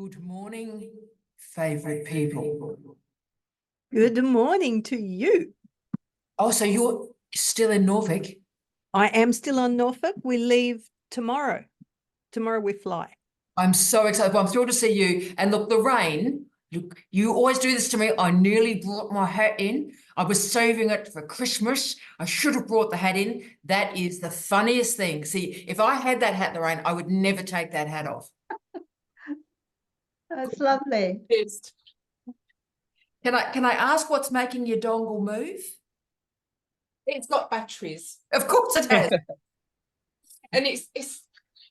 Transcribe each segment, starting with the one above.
Good morning, favourite people. Good morning to you. Oh, so you're still in Norfolk? I am still on Norfolk. We leave tomorrow. Tomorrow we fly. I'm so excited. Well, I'm thrilled to see you. And look, the rain, you always do this to me. I nearly brought my hat in. I was saving it for Christmas. I should have brought the hat in. That is the funniest thing. See, if I had that hat in the rain, I would never take that hat off. That's lovely. Can I ask what's making your dongle move? It's got batteries. Of course it has. And it's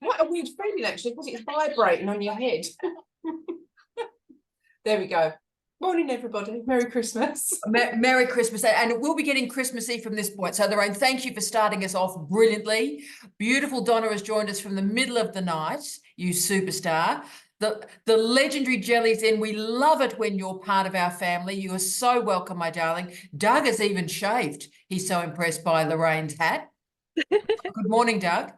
quite a weird feeling actually, because it's vibrating on your head. There we go. Morning, everybody. Merry Christmas. Merry Christmas. And we'll be getting Christmassy from this point. So, Lorraine, thank you for starting us off brilliantly. Beautiful Donna has joined us from the middle of the night, you superstar. The legendary Jelly's in. We love it when you're part of our family. You are so welcome, my darling. Doug has even shaved. He's so impressed by Lorraine's hat. Good morning, Doug.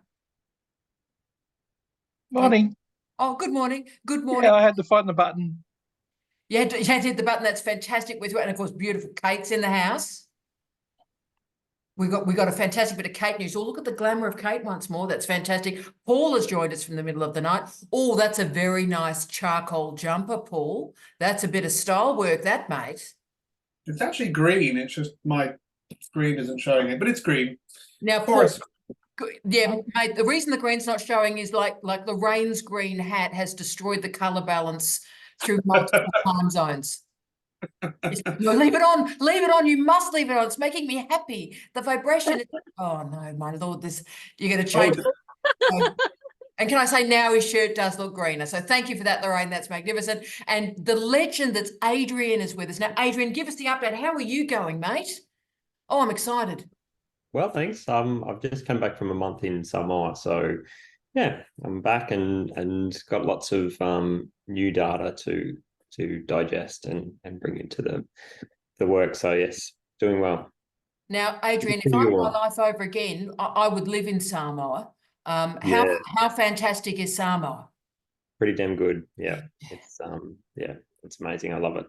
Morning. Oh, good morning. Good morning. Yeah, I had to find the button. You had to hit the button. That's fantastic with you. And of course, beautiful Kate's in the house. We got a fantastic bit of Kate news. Oh, look at the glamour of Kate once more. That's fantastic. Paul has joined us from the middle of the night. Oh, that's a very nice charcoal jumper, Paul. That's a bit of style work, that, mate. It's actually green. It's just my screen isn't showing it, but it's green. Now, Paul, yeah, mate, the reason the green's not showing is like Lorraine's green hat has destroyed the colour balance through multiple time zones. No, leave it on. Leave it on. You must leave it on. It's making me happy. The vibration. Oh no, my lord! You're going to change. And can I say now his shirt does look greener. So thank you for that, Lorraine. That's magnificent. And the legend that's Adrian is with us now. Adrian, give us the update. How are you going, mate? Oh, I'm excited. Well, thanks. I've just come back from a month in Samoa, so yeah, I'm back and got lots of new data to digest and bring into the work. So yes, doing well. Now, Adrian, if I were my life over again, I would live in Samoa. How fantastic is Samoa? Pretty damn good. Yeah, it's amazing. I love it.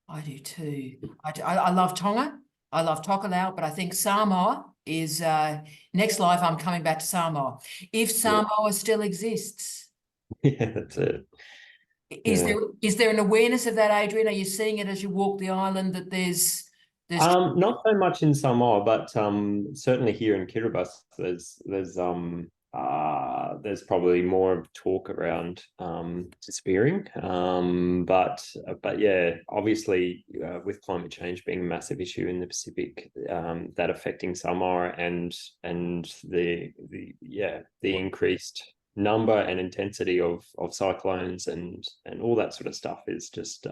I do too. I love Tonga. I love Tokelau, but I think Samoa is next life. I'm coming back to Samoa. If Samoa still exists. Yeah, that's it. Is there an awareness of that, Adrian? Are you seeing it as you walk the island that there's not so much in Samoa, but certainly here in Kiribati, there's probably more talk around disappearing. But yeah, obviously with climate change being a massive issue in the Pacific, that affecting Samoa and the increased number and intensity of cyclones and all that sort of stuff is just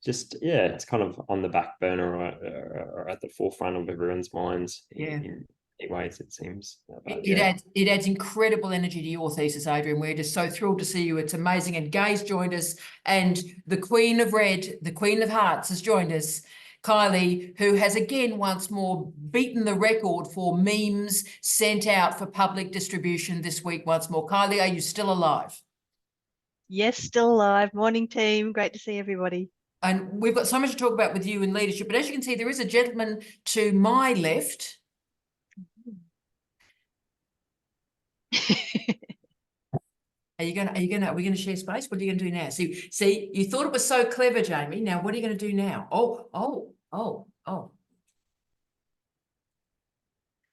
it's kind of on the back burner or at the forefront of everyone's minds in many ways, it seems. It adds incredible energy to your thesis, Adrian. We're just so thrilled to see you. It's amazing. And Gay's joined us, and the Queen of Red, the Queen of Hearts has joined us, Kylie, who has again once more beaten the record for memes sent out for public distribution this week once more. Kylie, are you still alive? Yes, still alive. Morning, team. Great to see everybody. And we've got so much to talk about with you in leadership, but as you can see, there is a gentleman to my left. Are we going to share space? What are you going to do now? See, you thought it was so clever, Jamie. Now, what are you going to do now? Oh.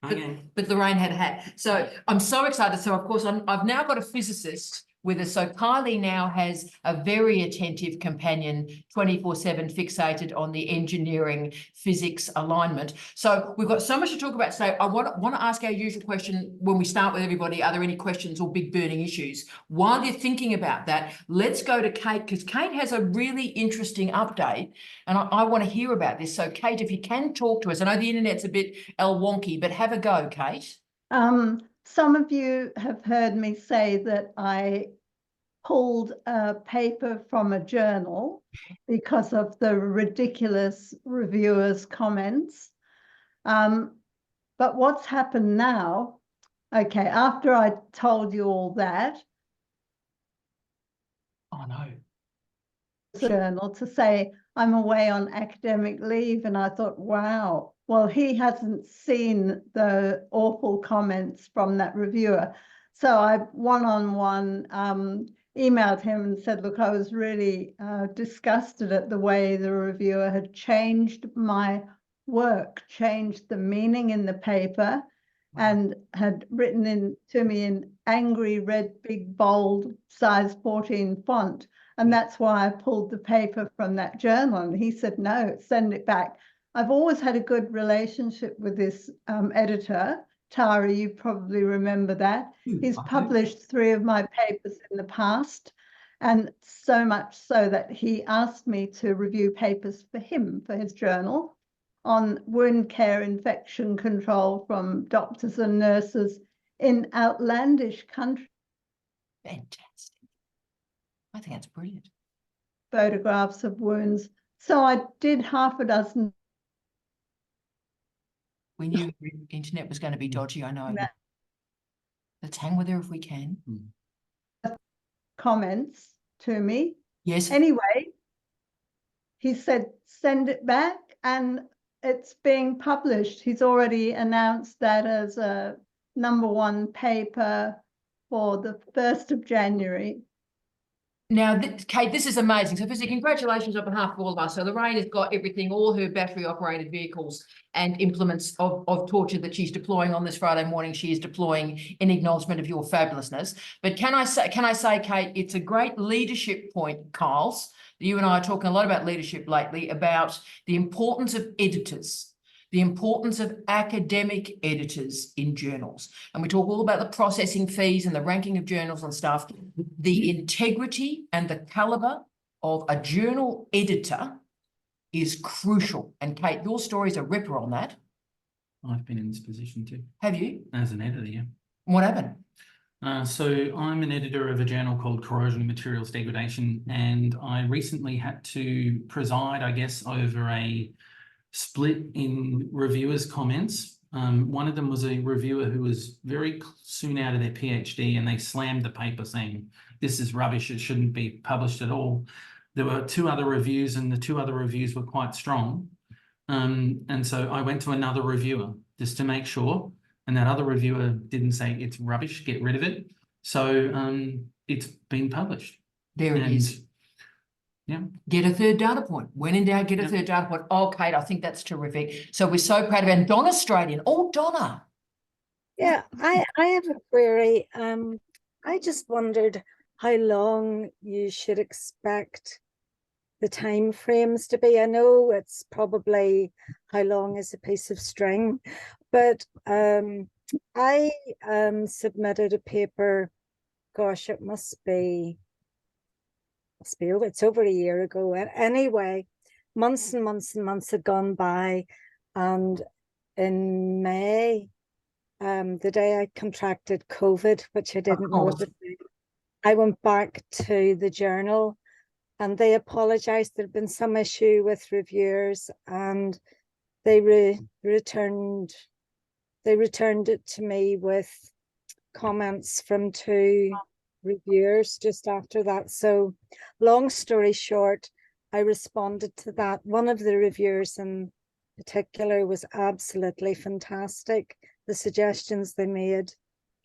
But Lorraine had a hat. So I'm so excited. So of course, I've now got a physicist with us. So Kylie now has a very attentive companion, 24/7 fixated on the engineering physics alignment. So we've got so much to talk about today. I want to ask our usual question when we start with everybody. Are there any questions or big burning issues? While you're thinking about that, let's go to Kate, because Kate has a really interesting update and I want to hear about this. So Kate, if you can talk to us. I know the internet's a bit wonky, but have a go, Kate. Some of you have heard me say that I pulled a paper from a journal because of the ridiculous reviewers' comments. But what's happened now, okay, after I told you all that, Oh, no. journal to say I'm away on academic leave, and I thought, wow, well, he hasn't seen the awful comments from that reviewer. So I one-on-one emailed him and said, look, I was really disgusted at the way the reviewer had changed my work, changed the meaning in the paper, and had written in to me in angry red, big, bold, size 14 font. And that's why I pulled the paper from that journal. And he said, no, send it back. I've always had a good relationship with this editor, Tara, you probably remember that. He's published 3 of my papers in the past, and so much so that he asked me to review papers for him, for his journal, on wound care infection control from doctors and nurses in outlandish countries. Fantastic. I think that's brilliant. Photographs of wounds. So I did half a dozen. We knew the internet was going to be dodgy, I know. No. Let's hang with her if we can. Comments to me. Yes. Anyway, he said, send it back, and it's being published. He's already announced that as a #1 paper for the 1st of January. Now, Kate, this is amazing. So firstly, congratulations on behalf of all of us. So Lorraine has got everything, all her battery operated vehicles and implements of torture that she's deploying on this Friday morning. She is deploying in acknowledgement of your fabulousness. But can I say, Kate, it's a great leadership point, Kyles. You and I are talking a lot about leadership lately, about the importance of editors, the importance of academic editors in journals. And we talk all about the processing fees and the ranking of journals and stuff. The integrity and the caliber of a journal editor is crucial. And Kate, your story's a ripper on that. I've been in this position too. Have you? As an editor, yeah. What happened? So I'm an editor of a journal called Corrosion and Materials Degradation, and I recently had to preside, I guess, over a split in reviewers' comments. One of them was a reviewer who was very soon out of their PhD, and they slammed the paper saying, this is rubbish, it shouldn't be published at all. There were 2 other reviews, and the 2 other reviews were quite strong. And so I went to another reviewer just to make sure, and that other reviewer didn't say it's rubbish, get rid of it. So it's been published. There it is. Yeah. Get a third data point. When in doubt, get a third data point. Oh, Kate, I think that's terrific. So we're so proud of it. And Donna Australian. Oh, Donna. Yeah, I have a query. I just wondered how long you should expect the time frames to be. I know it's probably how long is a piece of string, but I submitted a paper, gosh, it must be, it's over a year ago. Anyway, months and months and months had gone by, and in May, the day I contracted COVID, which I didn't know at the time, I went back to the journal, and they apologized. There'd been some issue with reviewers, and they returned it to me with comments from 2 reviewers just after that. So long story short, I responded to that. One of the reviewers in particular was absolutely fantastic. The suggestions they made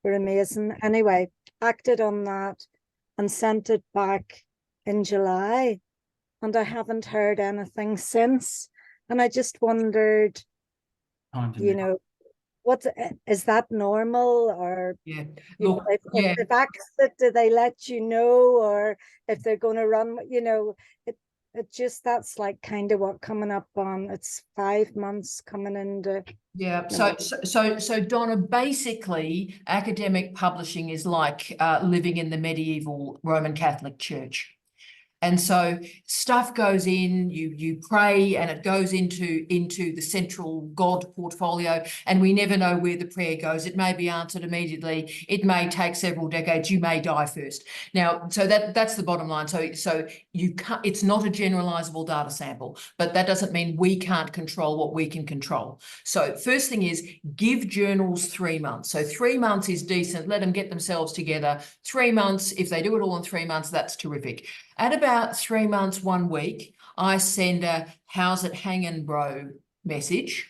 were amazing. Anyway, acted on that and sent it back in July, and I haven't heard anything since. And I just wondered, you know, what is that normal? Or yeah, look, if they've accessed, do they let you know? Or if they're going to run, you know, it just, that's like kind of what coming up on, it's 5 months coming into. Yeah, so Donna, basically academic publishing is like living in the medieval Roman Catholic Church. And so stuff goes in, you pray, and it goes into the central God portfolio, and we never know where the prayer goes. It may be answered immediately. It may take several decades. You may die first. Now, so that's the bottom line. So you can't, it's not a generalizable data sample, but that doesn't mean we can't control what we can control. So first thing is give journals 3 months. So 3 months is decent. Let them get themselves together. 3 months, if they do it all in 3 months, that's terrific. At about 3 months, 1 week, I send a how's it hanging, bro message.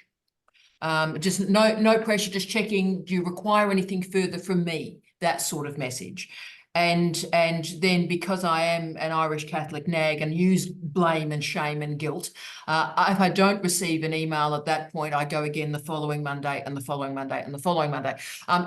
Just no pressure, just checking, do you require anything further from me? That sort of message. And then because I am an Irish Catholic nag and use blame and shame and guilt, if I don't receive an email at that point, I go again the following Monday and the following Monday and the following Monday.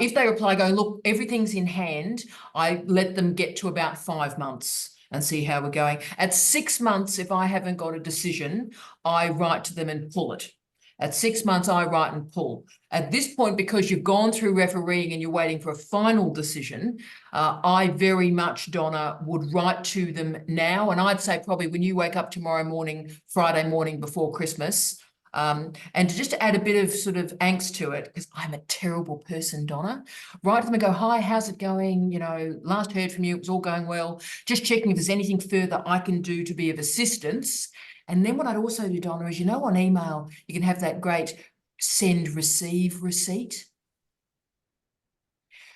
If they reply going, look, everything's in hand, I let them get to about 5 months and see how we're going. At 6 months, if I haven't got a decision, I write to them and pull it. At 6 months, I write and pull. At this point, because you've gone through refereeing and you're waiting for a final decision, I very much, Donna, would write to them now. And I'd say probably when you wake up tomorrow morning, Friday morning before Christmas, and just to add a bit of sort of angst to it, because I'm a terrible person, Donna, write to them and go, hi, how's it going? You know, last heard from you, it was all going well. Just checking if there's anything further I can do to be of assistance. And then what I'd also do, Donna, is, you know, on email, you can have that great send, receive, receipt.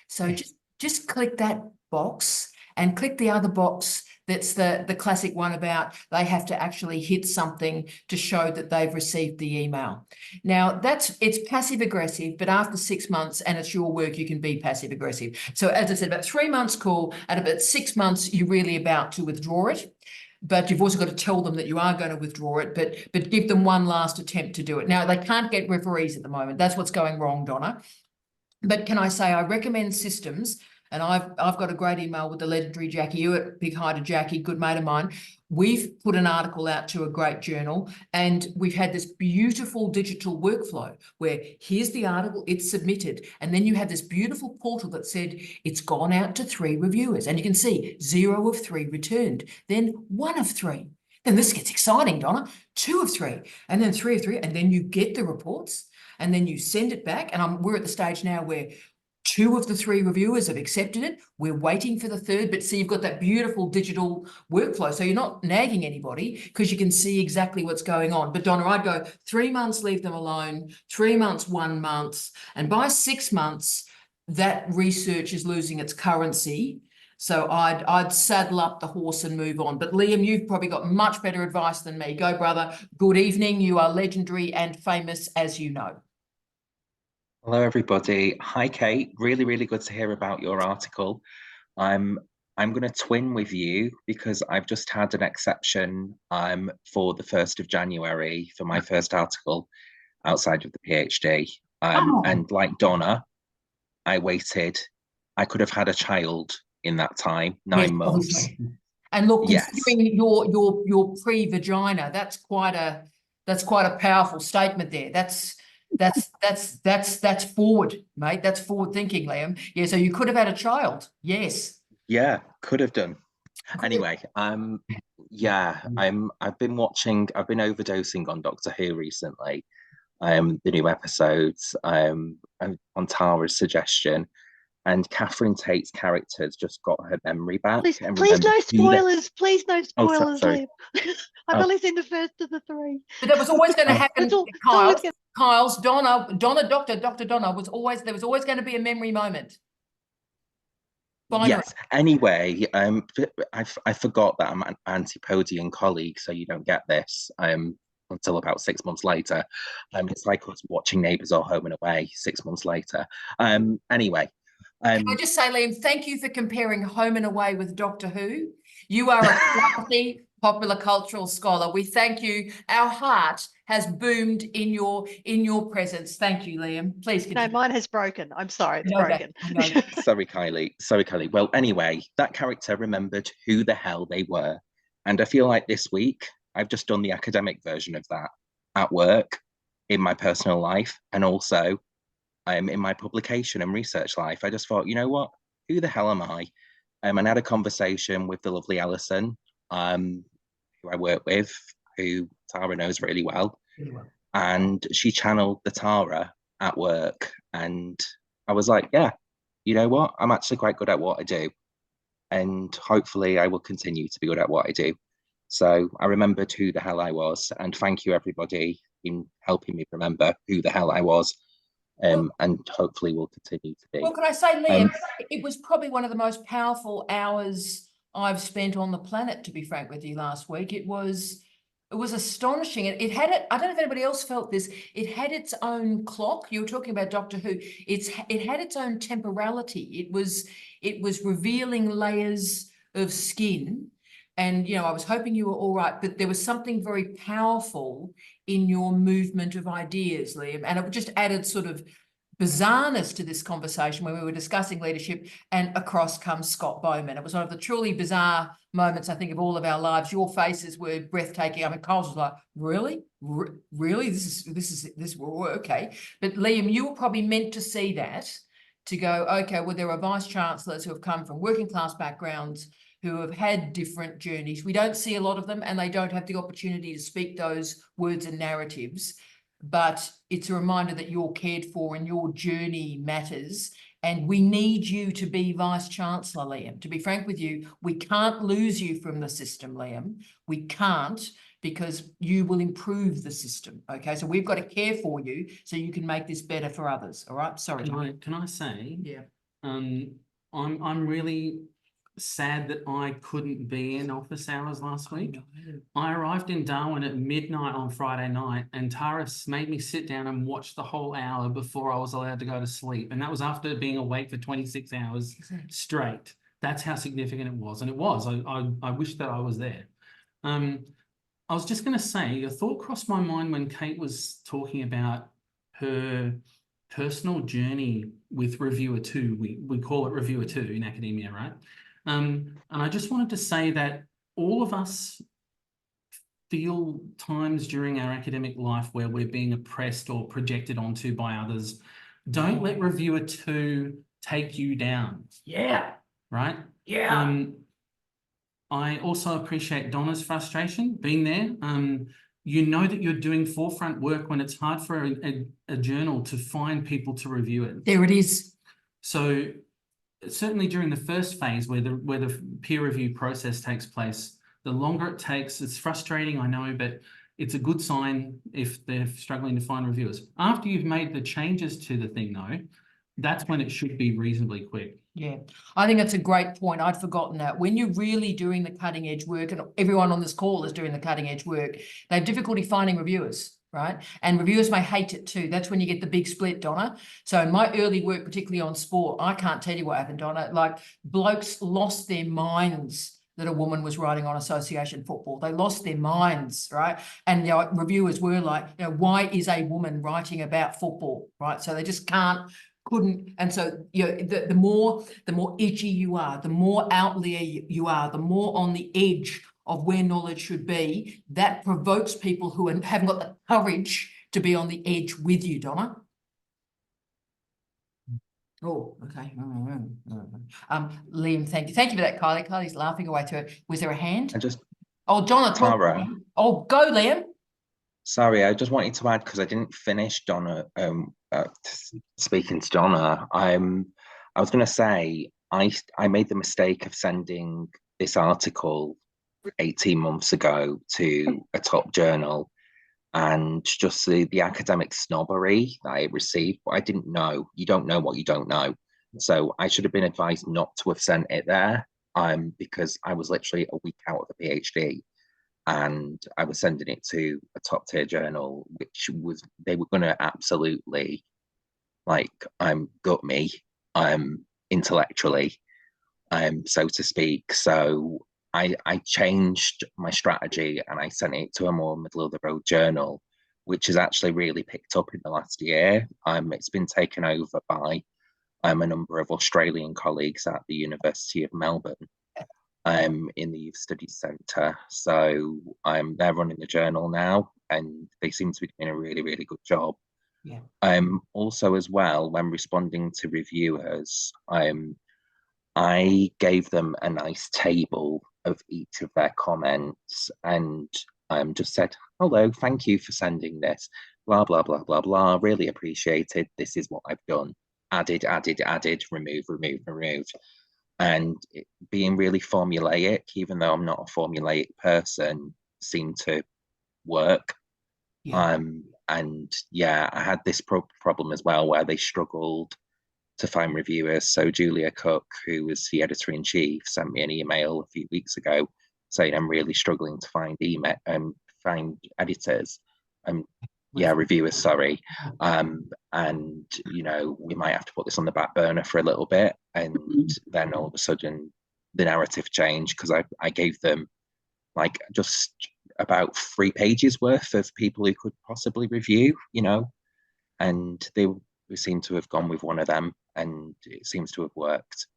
So just click that box and click the other box that's the classic one about they have to actually hit something to show that they've received the email. Now, it's passive aggressive, but after 6 months and it's your work, you can be passive aggressive. So as I said, about 3 months cool, at about 6 months, you're really about to withdraw it. But you've also got to tell them that you are going to withdraw it, but give them one last attempt to do it. Now, they can't get referees at the moment. That's what's going wrong, Donna. But can I say I recommend systems, and I've got a great email with the legendary Jackie Ewart, big hi to Jackie, good mate of mine. We've put an article out to a great journal, and we've had this beautiful digital workflow where here's the article, it's submitted, and then you have this beautiful portal that said it's gone out to 3 reviewers, and you can see 0 of 3 returned, then 1 of 3. Then this gets exciting, Donna, 2 of 3, and then 3 of 3, and then you get the reports, and then you send it back, and we're at the stage now where 2 of the 3 reviewers have accepted it. We're waiting for the 3rd, but see, you've got that beautiful digital workflow. So you're not nagging anybody because you can see exactly what's going on. But Donna, I'd go 3 months, leave them alone, 3 months, 1 month. And by 6 months, that research is losing its currency. So I'd saddle up the horse and move on. But Liam, you've probably got much better advice than me. Go, brother. Good evening. You are legendary and famous, as you know. Hello, everybody. Hi, Kate. Really, really good to hear about your article. I'm going to twin with you because I've just had an exception for the 1st of January for my first article outside of the PhD. And like Donna, I waited. I could have had a child in that time, 9 months. Obviously. And look, considering your pre-vagina, that's quite a powerful statement there. That's forward, mate. That's forward thinking, Liam. Yeah, so you could have had a child. Yes. Yeah, could have done. Anyway, yeah, I've been overdosing on Doctor Who recently. The new episodes, on Tara's suggestion. And Catherine Tate's character's just got her memory back. Please no spoilers. Please no spoilers. Liam. I've only seen the first of the 3. But that was always going to happen. Kyle's Donna, Dr. Donna there was always going to be a memory moment. Binary. Yes. Anyway, I forgot that I'm an Antipodian colleague, so you don't get this until about 6 months later. It's like us watching Neighbours or Home and Away 6 months later. Anyway. Can I just say, Liam, thank you for comparing Home and Away with Doctor Who. You are a classy popular cultural scholar. We thank you. Our heart has boomed in your presence. Thank you, Liam. Please continue. No, mine has broken. I'm sorry, it's broken. Sorry, Kylie. Well, anyway, that character remembered who the hell they were. And I feel like this week, I've just done the academic version of that at work, in my personal life, and also in my publication and research life. I just thought, you know what? Who the hell am I? And I had a conversation with the lovely Alison who I work with, who Tara knows really well. Really well. And she channeled the Tara at work. And I was like, yeah, you know what? I'm actually quite good at what I do. And hopefully I will continue to be good at what I do. So I remembered who the hell I was. And thank you, everybody, in helping me remember who the hell I was. And hopefully will continue to be. Well, can I say, Liam, it was probably one of the most powerful hours I've spent on the planet, to be frank with you, last week. It was astonishing. It had it. I don't know if anybody else felt this. It had its own clock. You were talking about Doctor Who. It had its own temporality. It was revealing layers of skin. And, you know, I was hoping you were all right, but there was something very powerful in your movement of ideas, Liam. And it just added sort of bizarreness to this conversation when we were discussing leadership, and across comes Scott Bowman. It was one of the truly bizarre moments, I think, of all of our lives. Your faces were breathtaking. I mean, Coles was like, really? Really? This is okay. But Liam, you were probably meant to see that, to go, okay, well, there are vice chancellors who have come from working class backgrounds, who have had different journeys. We don't see a lot of them, and they don't have the opportunity to speak those words and narratives. But it's a reminder that you're cared for and your journey matters. And we need you to be Vice Chancellor, Liam. To be frank with you, we can't lose you from the system, Liam. We can't, because you will improve the system. Okay, so we've got to care for you so you can make this better for others. All right, sorry. Can I say? Yeah. I'm really sad that I couldn't be in office hours last week. I arrived in Darwin at midnight on Friday night, and Tara made me sit down and watch the whole hour before I was allowed to go to sleep. And that was after being awake for 26 hours straight. That's how significant it was. And it was. I wish that I was there. I was just going to say, a thought crossed my mind when Kate was talking about her personal journey with Reviewer 2. We call it Reviewer 2 in academia, right? And I just wanted to say that all of us feel times during our academic life where we're being oppressed or projected onto by others. Don't let Reviewer 2 take you down. Yeah. Right? Yeah. I also appreciate Donna's frustration being there. You know that you're doing forefront work when it's hard for a journal to find people to review it. There it is. So certainly during the first phase where the peer review process takes place, the longer it takes, it's frustrating, I know, but it's a good sign if they're struggling to find reviewers. After you've made the changes to the thing though, that's when it should be reasonably quick. Yeah, I think that's a great point. I'd forgotten that. When you're really doing the cutting edge work, and everyone on this call is doing the cutting edge work, they have difficulty finding reviewers, right? And reviewers may hate it too. That's when you get the big split, Donna. So in my early work, particularly on sport, I can't tell you what happened, Donna. Like, blokes lost their minds that a woman was writing on association football. They lost their minds, right? And, you know, reviewers were like, you know, why is a woman writing about football, right? So they just couldn't. And so, you know, the more edgy you are, the more out there you are, the more on the edge of where knowledge should be, that provokes people who haven't got the courage to be on the edge with you, Donna. Oh, okay. Liam, thank you. Thank you for that, Kylie. Kylie's laughing away to it. Was there a hand? Donna. Tara. Oh, go, Liam. Sorry, I just wanted to add, because I didn't finish Donna, speaking to Donna. I was going to say, I made the mistake of sending this article 18 months ago to a top journal, and just the academic snobbery that I received. But I didn't know. You don't know what you don't know. So I should have been advised not to have sent it there, because I was literally a week out of the PhD. And I was sending it to a top tier journal, which was, they were going to absolutely, like, gut me, intellectually, so to speak. So I changed my strategy and I sent it to a more middle of the road journal, which has actually really picked up in the last year. It's been taken over by a number of Australian colleagues at the University of Melbourne. In the Youth Studies Centre. So they're running the journal now, and they seem to be doing a really, really good job. Yeah. Also, as well, when responding to reviewers, I gave them a nice table of each of their comments and just said, hello, thank you for sending this, blah, blah, blah, blah, blah, really appreciated. This is what I've done. Added, remove, and being really formulaic, even though I'm not a formulaic person, seemed to work. Yeah. And yeah, I had this problem as well where they struggled to find reviewers. So Julia Cook, who was the editor-in-chief, sent me an email a few weeks ago saying I'm really struggling to find find editors. Reviewers, sorry. And you know, we might have to put this on the back burner for a little bit. And then all of a sudden the narrative changed because I gave them like just about 3 pages worth of people who could possibly review, you know, and they seem to have gone with one of them and it seems to have worked.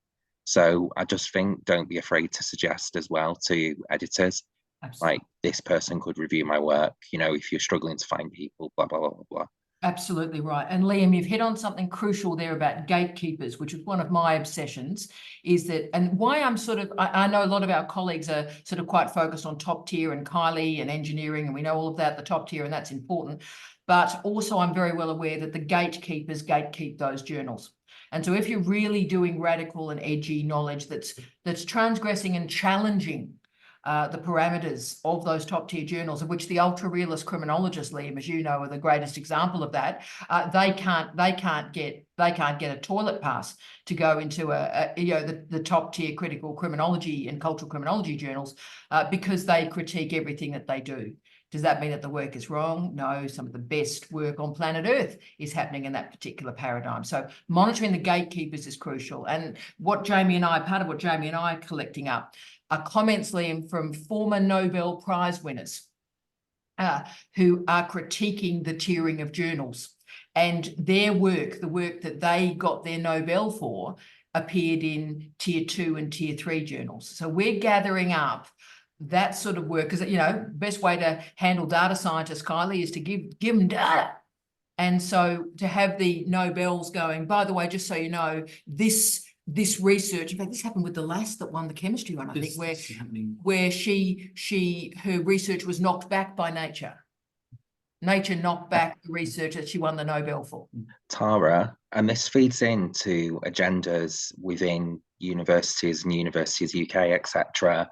So I just think don't be afraid to suggest as well to editors, Absolutely. like this person could review my work, you know, if you're struggling to find people, blah, blah, blah, blah, blah. Absolutely right. And Liam, you've hit on something crucial there about gatekeepers, which is one of my obsessions, is that, and why I'm sort of, I know a lot of our colleagues are sort of quite focused on top tier and Kylie and engineering, and we know all of that, the top tier, and that's important. But also I'm very well aware that the gatekeepers gatekeep those journals. And so if you're really doing radical and edgy knowledge that's transgressing and challenging the parameters of those top tier journals, of which the ultra realist criminologists, Liam, as you know, are the greatest example of that. They can't get a toilet pass to go into the top tier critical criminology and cultural criminology journals because they critique everything that they do. Does that mean that the work is wrong? No, some of the best work on planet Earth is happening in that particular paradigm. So monitoring the gatekeepers is crucial. And part of what Jamie and I are collecting up are comments, Liam, from former Nobel Prize winners who are critiquing the tiering of journals. And their work, the work that they got their Nobel for, appeared in tier 2 and tier 3 journals. So we're gathering up that sort of work, because, you know, best way to handle data scientists, Kylie, is to give them data. And so to have the Nobels going, by the way, just so you know, this research, in fact, this happened with the lass that won the chemistry one, I think, where her research was knocked back by nature. Nature knocked back the research that she won the Nobel for. Tara, and this feeds into agendas within universities and Universities UK, etc.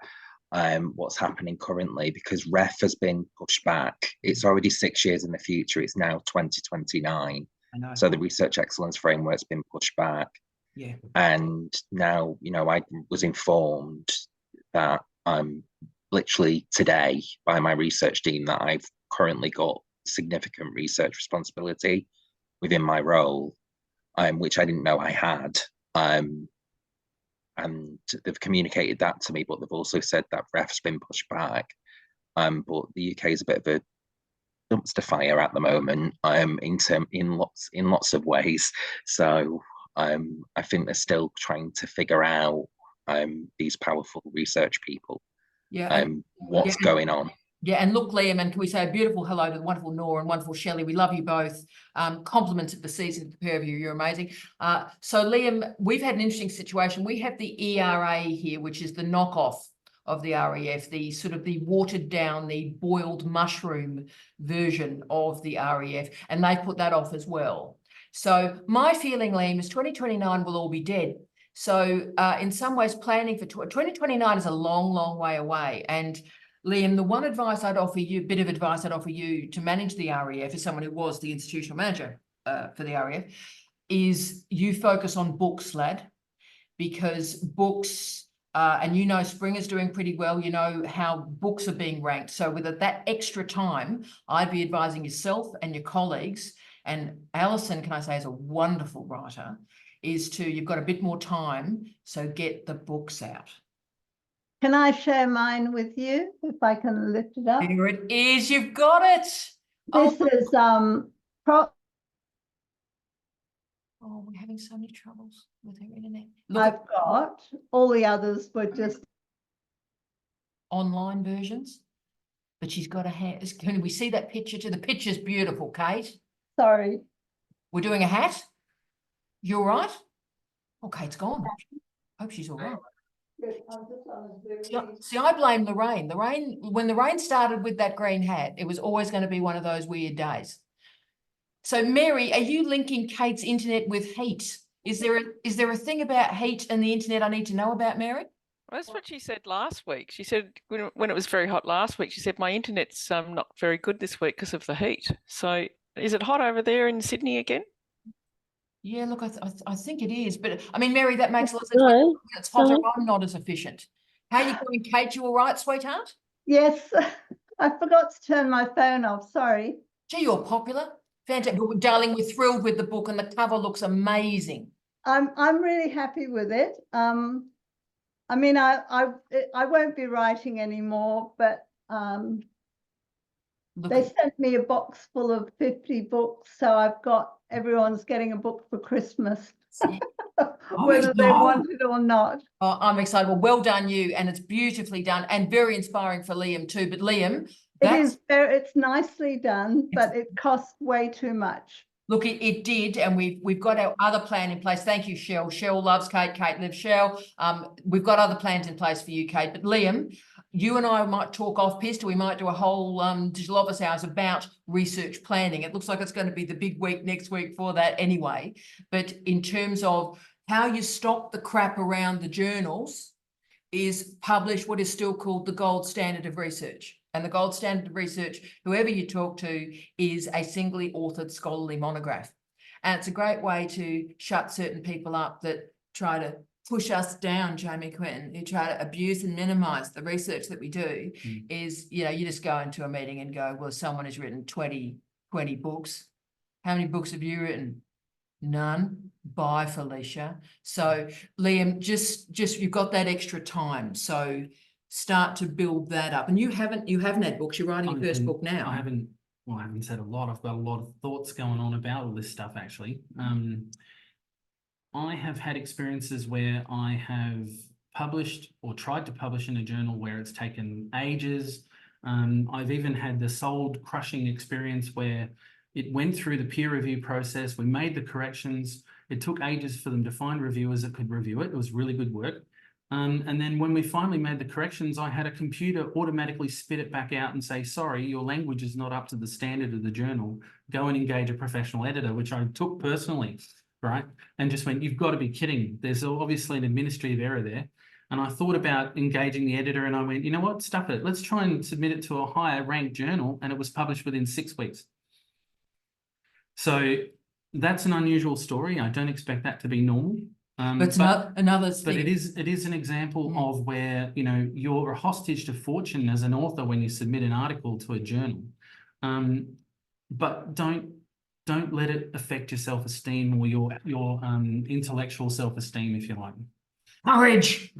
What's happening currently, because REF has been pushed back. It's already 6 years in the future. It's now 2029. I know. So the research excellence framework's been pushed back. Yeah. And now, you know, I was informed that literally today by my research team that I've currently got significant research responsibility within my role, which I didn't know I had. And they've communicated that to me, but they've also said that REF's been pushed back. But the UK is a bit of a dumpster fire at the moment, in lots of ways. So I think they're still trying to figure out these powerful research people. Yeah. What's going on. Yeah, and look, Liam, and can we say a beautiful hello to the wonderful Nora and wonderful Shelley? We love you both. Compliments of the season to the pair of you. You're amazing. So, Liam, we've had an interesting situation. We have the ERA here, which is the knockoff of the REF, the sort of the watered down, the boiled mushroom version of the REF, and they put that off as well. So my feeling, Liam, is 2029 will all be dead. So in some ways, planning for 2029 is a long, long way away. And Liam, the one advice I'd offer you, bit of advice I'd offer you to manage the REF, as someone who was the institutional manager for the REF, is you focus on books, lad, because books, and you know Springer's doing pretty well, you know how books are being ranked. So with that extra time, I'd be advising yourself and your colleagues, and Alison, can I say, is a wonderful writer, you've got a bit more time, so get the books out. Can I share mine with you, if I can lift it up? Here it is, you've got it. This is Oh, we're having so many troubles with our internet. Look, I've got, all the others were just online versions, but she's got a hat. Can we see that picture too? The picture's beautiful, Kate. sorry. We're doing a hat. You all right? Oh, Kate's gone. Hope she's all right. See, I blame the rain. When the rain started with that green hat, it was always going to be one of those weird days. So, Mary, are you linking Kate's internet with heat? Is there a thing about heat and the internet I need to know about, Mary? Well, that's what she said last week. She said when it was very hot last week, she said my internet's not very good this week because of the heat. So is it hot over there in Sydney again? Yeah, look, I think it is, but I mean, Mary, that makes a lot of sense. No, When it's hotter, no. I'm not as efficient. How are you doing, Kate? You all right, sweetheart? Yes, I forgot to turn my phone off, sorry. Gee, you're popular. Fantastic. Darling, we're thrilled with the book and the cover looks amazing. I'm really happy with it. I mean, I won't be writing anymore, but they sent me a box full of 50 books, so everyone's getting a book for Christmas, whether they want it or not. Oh, I'm excited. Well done you, and it's beautifully done and very inspiring for Liam too. But Liam, it's nicely done, but it costs way too much. Look, it did, and we've got our other plan in place. Thank you, Shell. Shell loves Kate. Kate lives Shell. We've got other plans in place for you, Kate. But Liam, you and I might talk off piste. We might do a whole digital office hours about research planning. It looks like it's going to be the big week next week for that anyway. But in terms of how you stop the crap around the journals, is publish what is still called the gold standard of research. And the gold standard of research, whoever you talk to, is a singly authored scholarly monograph. And it's a great way to shut certain people up that try to push us down, Jamie Quinn, who try to abuse and minimize the research that we do, is, you just go into a meeting and go, well, someone has written 20 books. How many books have you written? None. Bye, Felicia. So, Liam, just you've got that extra time. So start to build that up. And you haven't had books. You're writing your first book now. I haven't said a lot. I've got a lot of thoughts going on about all this stuff, actually. I have had experiences where I have published or tried to publish in a journal where it's taken ages. I've even had the soul-crushing experience where it went through the peer review process. We made the corrections. It took ages for them to find reviewers that could review it. It was really good work. And then when we finally made the corrections, I had a computer automatically spit it back out and say, sorry, your language is not up to the standard of the journal. Go and engage a professional editor, which I took personally, right? And just went, you've got to be kidding. There's obviously an administrative error there. And I thought about engaging the editor and I went, you know what, stuff it. Let's try and submit it to a higher ranked journal. And it was published within 6 weeks. So that's an unusual story. I don't expect that to be normal. But it's another thing. But it is an example of where, you're a hostage to fortune as an author when you submit an article to a journal. But don't let it affect your self-esteem or your intellectual self-esteem, if you like. Courage.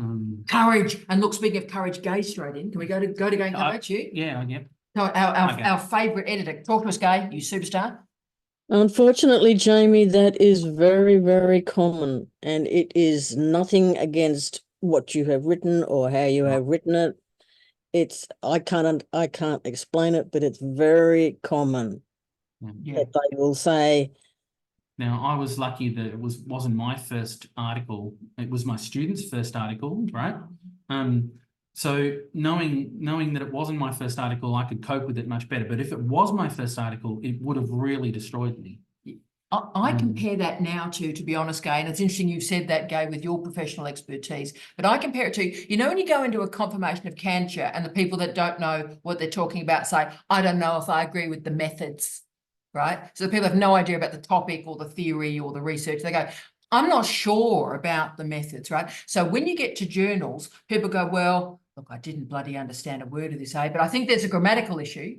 Courage. And look, speaking of courage, Gay straight in. Can we go to Gay and come back to you? Yeah. No, our favourite editor. Talk to us, Gay, you superstar. Unfortunately, Jamie, that is very, very common, and it is nothing against what you have written or how you have written it. I can't explain it, but it's very common that they will say. Now, I was lucky that it wasn't my first article; it was my student's first article, right? So knowing that it wasn't my first article, I could cope with it much better. But if it was my first article, it would have really destroyed me. I compare that now to be honest, Gay, and it's interesting you've said that, Gay, with your professional expertise, but I compare it to, when you go into a confirmation of cancer and the people that don't know what they're talking about say, I don't know if I agree with the methods, right? So the people have no idea about the topic or the theory or the research. They go, I'm not sure about the methods, right? So when you get to journals, people go, well, look, I didn't bloody understand a word of this, but I think there's a grammatical issue.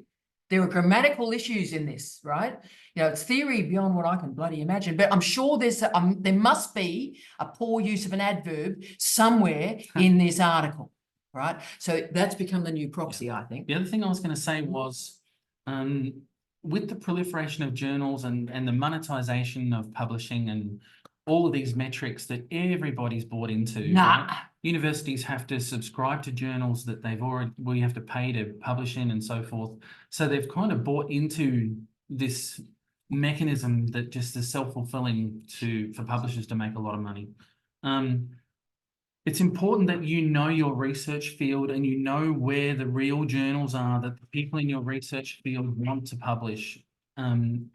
There are grammatical issues in this, right? It's theory beyond what I can bloody imagine, but I'm sure there must be a poor use of an adverb somewhere in this article, right? So that's become the new proxy, I think. The other thing I was going to say was, with the proliferation of journals and the monetization of publishing and all of these metrics that everybody's bought into, right? Universities have to subscribe to journals that we have to pay to publish in and so forth. So they've kind of bought into this mechanism that just is self-fulfilling for publishers to make a lot of money. it's important that you know your research field and you know where the real journals are that the people in your research field want to publish. And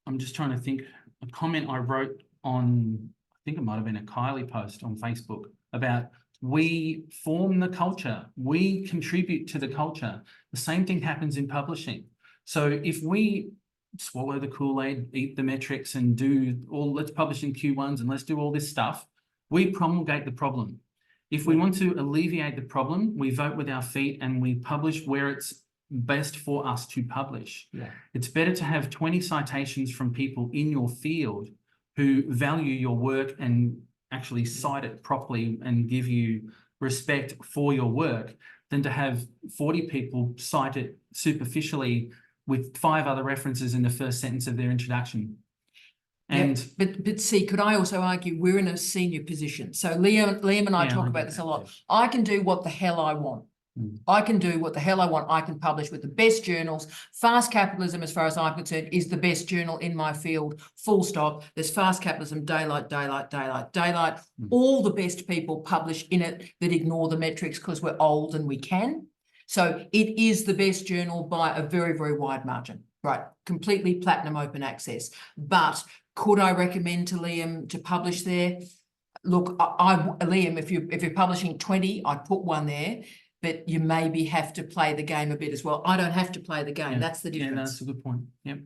I'm just trying to think, a comment I wrote on, I think it might have been a Kylie post on Facebook about we form the culture, we contribute to the culture. The same thing happens in publishing. So if we swallow the Kool-Aid, eat the metrics and do all, let's publish in Q1s and let's do all this stuff, we promulgate the problem. If we want to alleviate the problem, we vote with our feet and we publish where it's best for us to publish. Yeah. It's better to have 20 citations from people in your field who value your work and actually cite it properly and give you respect for your work than to have 40 people cite it superficially with 5 other references in the first sentence of their introduction. And but see, could I also argue we're in a senior position? So Liam and I Yeah, talk I about get this a that lot. too. I can do what the hell I want. I can do what the hell I want. I can publish with the best journals. Fast Capitalism, as far as I'm concerned, is the best journal in my field, full stop. There's Fast Capitalism, Daylight. All the best people publish in it that ignore the metrics because we're old and we can. So it is the best journal by a very, very wide margin, right? Completely platinum open access. But could I recommend to Liam to publish there? Look, Liam, if you're publishing 20, I'd put one there. But you maybe have to play the game a bit as well. I don't have to play the game. Yeah. That's the difference. Yeah, that's a good point. Yep.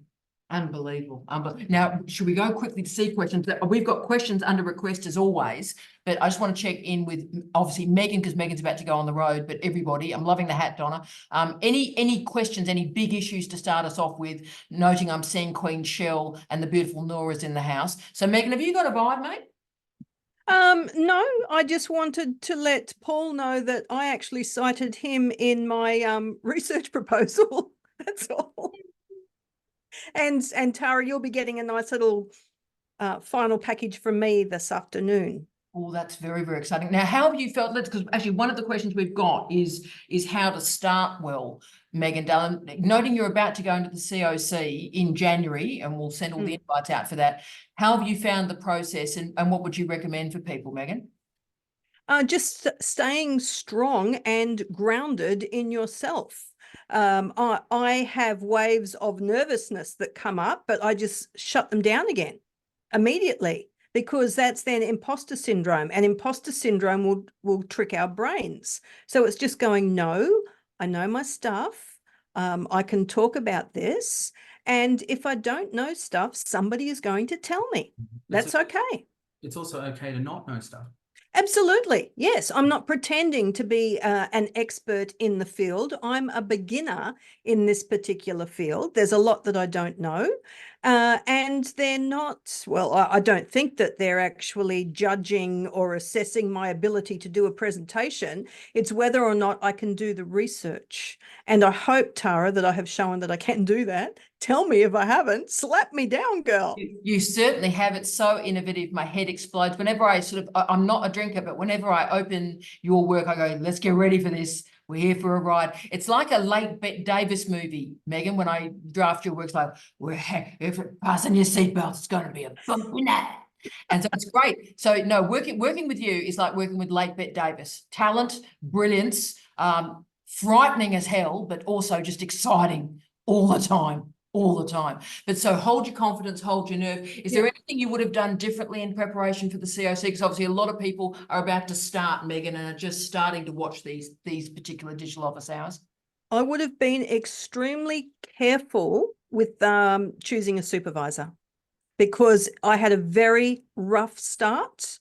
Unbelievable. Now, should we go quickly to see questions? We've got questions under request as always, but I just want to check in with obviously Megan, because Megan's about to go on the road, but everybody, I'm loving the hat, Donna. Any questions, any big issues to start us off with, noting I'm seeing Queen Shell and the beautiful Nora's in the house. So Megan, have you got a vibe, mate? No, I just wanted to let Paul know that I actually cited him in my research proposal. That's all. And Tara, you'll be getting a nice little final package from me this afternoon. Oh, that's very, very exciting. Now, how have you felt? Because actually one of the questions we've got is how to start well, Megan Dallin. Noting you're about to go into the COC in January, and we'll send all the invites out for that. How have you found the process, and what would you recommend for people, Megan? Just staying strong and grounded in yourself. I have waves of nervousness that come up, but I just shut them down again immediately, because that's then imposter syndrome, and imposter syndrome will trick our brains. So it's just going, no, I know my stuff. I can talk about this. And if I don't know stuff, somebody is going to tell me. That's okay. It's also okay to not know stuff. Absolutely. Yes. I'm not pretending to be an expert in the field. I'm a beginner in this particular field. There's a lot that I don't know. And they're not, well, I don't think that they're actually judging or assessing my ability to do a presentation. It's whether or not I can do the research. And I hope, Tara, that I have shown that I can do that. Tell me if I haven't. Slap me down, girl. You certainly have. It's so innovative. My head explodes. Whenever I I'm not a drinker, but whenever I open your work, I go, let's get ready for this. We're here for a ride. It's like a late Bette Davis movie, Megan, when I draft your work, it's like, if it fasten your seatbelts, it's going to be a bumpy night. And so it's great. So no, working with you is like working with late Bette Davis. Talent, brilliance, frightening as hell, but also just exciting all the time. But so hold your confidence, hold your nerve. Is there anything you would have done differently in preparation for the COC? Because obviously a lot of people are about to start, Megan, and are just starting to watch these particular digital office hours. I would have been extremely careful with choosing a supervisor, because I had a very rough start.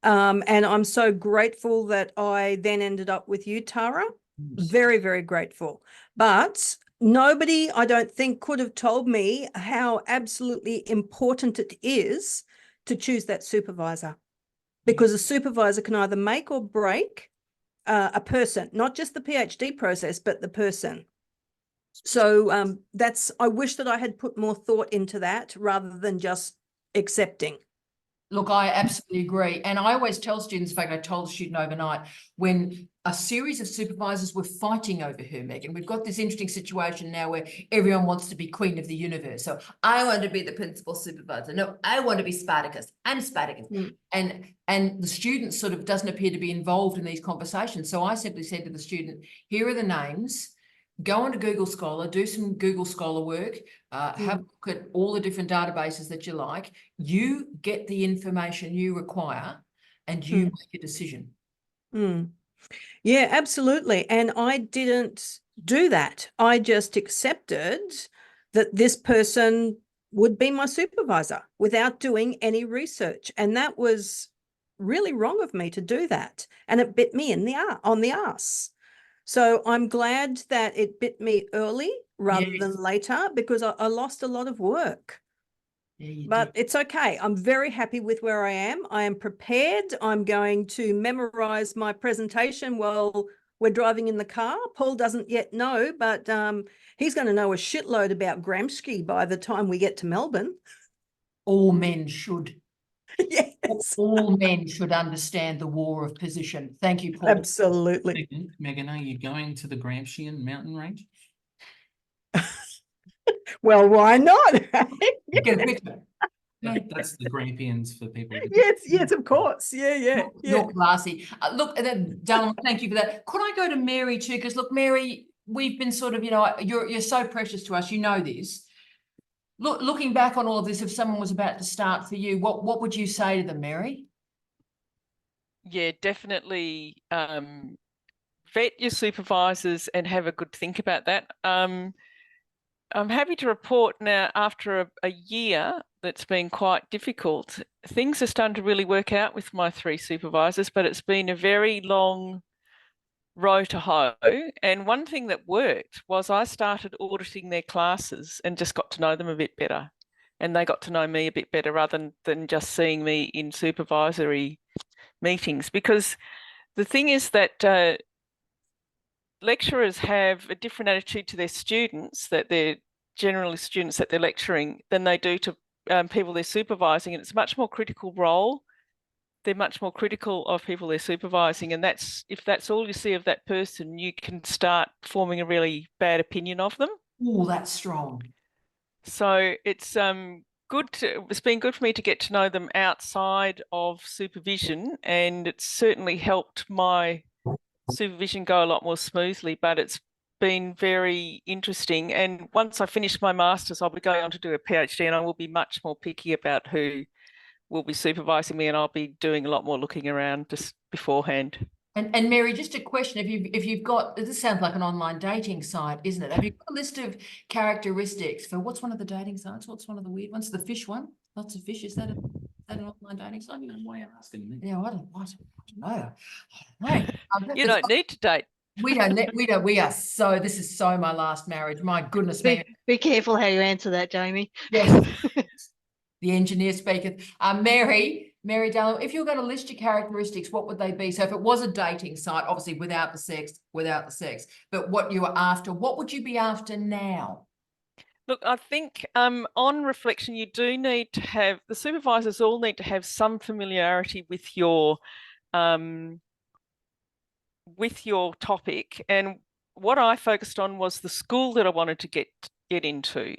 And I'm so grateful that I then ended up with you, Tara. Very, very grateful. But nobody, I don't think, could have told me how absolutely important it is to choose that supervisor, because a supervisor can either make or break a person, not just the PhD process, but the person. So I wish that I had put more thought into that rather than just accepting. Look, I absolutely agree. And I always tell students, in fact, I told a student overnight, when a series of supervisors were fighting over her, Megan. We've got this interesting situation now where everyone wants to be queen of the universe. So I want to be the principal supervisor. No, I want to be Spartacus. I'm Spartacus. And the student sort of doesn't appear to be involved in these conversations. So I simply said to the student, here are the names. Go onto Google Scholar, do some Google Scholar work, have a look at all the different databases that you like. You get the information you require and you make a decision. Yeah, absolutely. And I didn't do that. I just accepted that this person would be my supervisor without doing any research. And that was really wrong of me to do that. And it bit me in the on the arse. So I'm glad that it bit me early rather than later, because I lost a lot of work. But it's okay. I'm very happy with where I am. I am prepared. I'm going to memorize my presentation while we're driving in the car. Paul doesn't yet know, but he's going to know a shitload about Gramsci by the time we get to Melbourne. All men should. Yes. All men should understand the war of position. Thank you, Paul. Absolutely. Megan, are you going to the Gramscian mountain range? Well, why not? Get a picture. That's the Grampians for people. Yes, of course. Yeah. You're classy. Look, Darling, thank you for that. Could I go to Mary too? Because look, Mary, we've been sort of, you know, you're so precious to us. You know this. Looking back on all of this, if someone was about to start for you, what would you say to them, Mary? Yeah, definitely vet your supervisors and have a good think about that. I'm happy to report now, after a year that's been quite difficult, things are starting to really work out with my 3 supervisors, but it's been a very long row to hoe. And one thing that worked was I started auditing their classes and just got to know them a bit better. And they got to know me a bit better rather than just seeing me in supervisory meetings. Because the thing is that lecturers have a different attitude to their students, that they're generally students that they're lecturing, than they do to people they're supervising. And it's a much more critical role. They're much more critical of people they're supervising. And if that's all you see of that person, you can start forming a really bad opinion of them. Oh, that's strong. So it's it's been good for me to get to know them outside of supervision, and it's certainly helped my supervision go a lot more smoothly, but it's been very interesting. And once I finish my master's, I'll be going on to do a PhD, and I will be much more picky about who will be supervising me, and I'll be doing a lot more looking around just beforehand. And Mary, just a question: if you've got, this sounds like an online dating site, isn't it? Have you got a list of characteristics for what's one of the dating sites? What's one of the weird ones? The fish one? Lots of fish. Is that an online dating site? Why are you asking me? Yeah, I don't know. You don't need to date. We are so, this is so my last marriage. My goodness me. Be careful how you answer that, Jamie. Yes. The engineer speaketh. Mary Darling, if you're going to list your characteristics, what would they be? So if it was a dating site, obviously without the sex, but what you were after, what would you be after now? Look, I think on reflection, you do need to have, the supervisors all need to have some familiarity with your topic. And what I focused on was the school that I wanted to get into.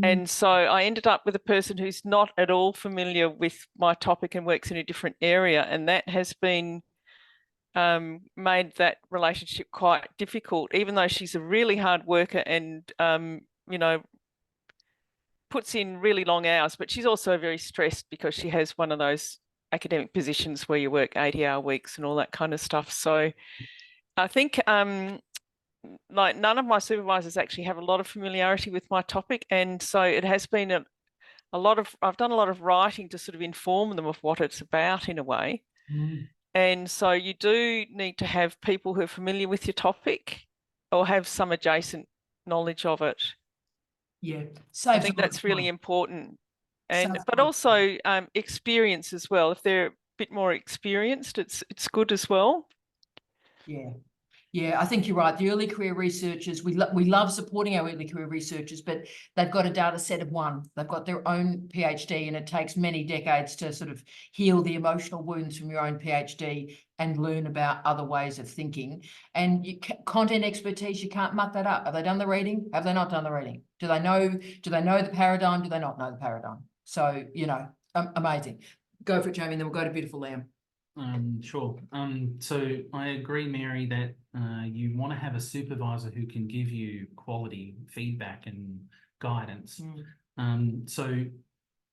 And so I ended up with a person who's not at all familiar with my topic and works in a different area. And that has been made that relationship quite difficult, even though she's a really hard worker and, you know, puts in really long hours, but she's also very stressed because she has one of those academic positions where you work 80-hour weeks and all that kind of stuff. So I think like none of my supervisors actually have a lot of familiarity with my topic. And so it has been I've done a lot of writing to sort of inform them of what it's about in a way. And so you do need to have people who are familiar with your topic or have some adjacent knowledge of it. Yeah. I think that's really important. But also experience as well. If they're a bit more experienced, it's good as well. Yeah. Yeah, I think you're right. The early career researchers, we love supporting our early career researchers, but they've got a data set of one. They've got their own PhD, and it takes many decades to sort of heal the emotional wounds from your own PhD and learn about other ways of thinking. And content expertise, you can't muck that up. Have they done the reading? Have they not done the reading? Do they know the paradigm? Do they not know the paradigm? So, you know, amazing. Go for it, Jamie, and then we'll go to Beautiful Lamb. Sure. So I agree, Mary, that you want to have a supervisor who can give you quality feedback and guidance. So,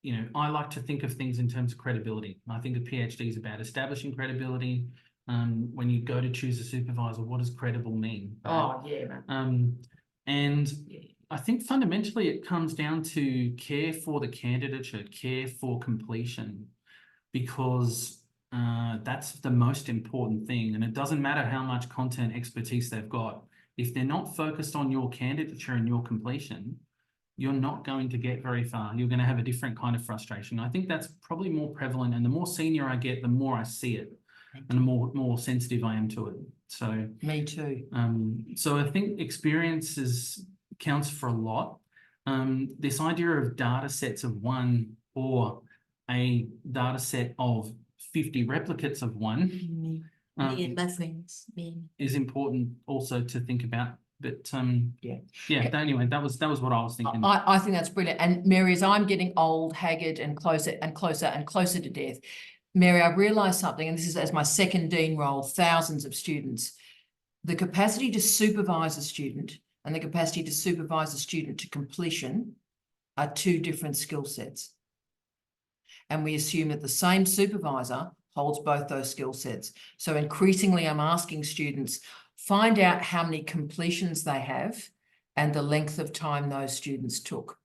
you know, I like to think of things in terms of credibility. I think a PhD is about establishing credibility. When you go to choose a supervisor, what does credible mean? Right? Oh, yeah, man. And I think fundamentally it comes down to care for the candidature, care for completion, because that's the most important thing. And it doesn't matter how much content expertise they've got. If they're not focused on your candidature and your completion, you're not going to get very far. You're going to have a different kind of frustration. I think that's probably more prevalent. And the more senior I get, the more I see it and the more sensitive I am to it. So me too. So I think experience counts for a lot. This idea of data sets of one or a data set of 50 replicates of one is important also to think about. But anyway, that was what I was thinking. I think that's brilliant. And Mary, as I'm getting old, haggard, and closer and closer and closer to death, Mary, I realised something, and this is as my second dean role, thousands of students. The capacity to supervise a student and the capacity to supervise a student to completion are two different skill sets. And we assume that the same supervisor holds both those skill sets. So increasingly, I'm asking students, find out how many completions they have and the length of time those students took.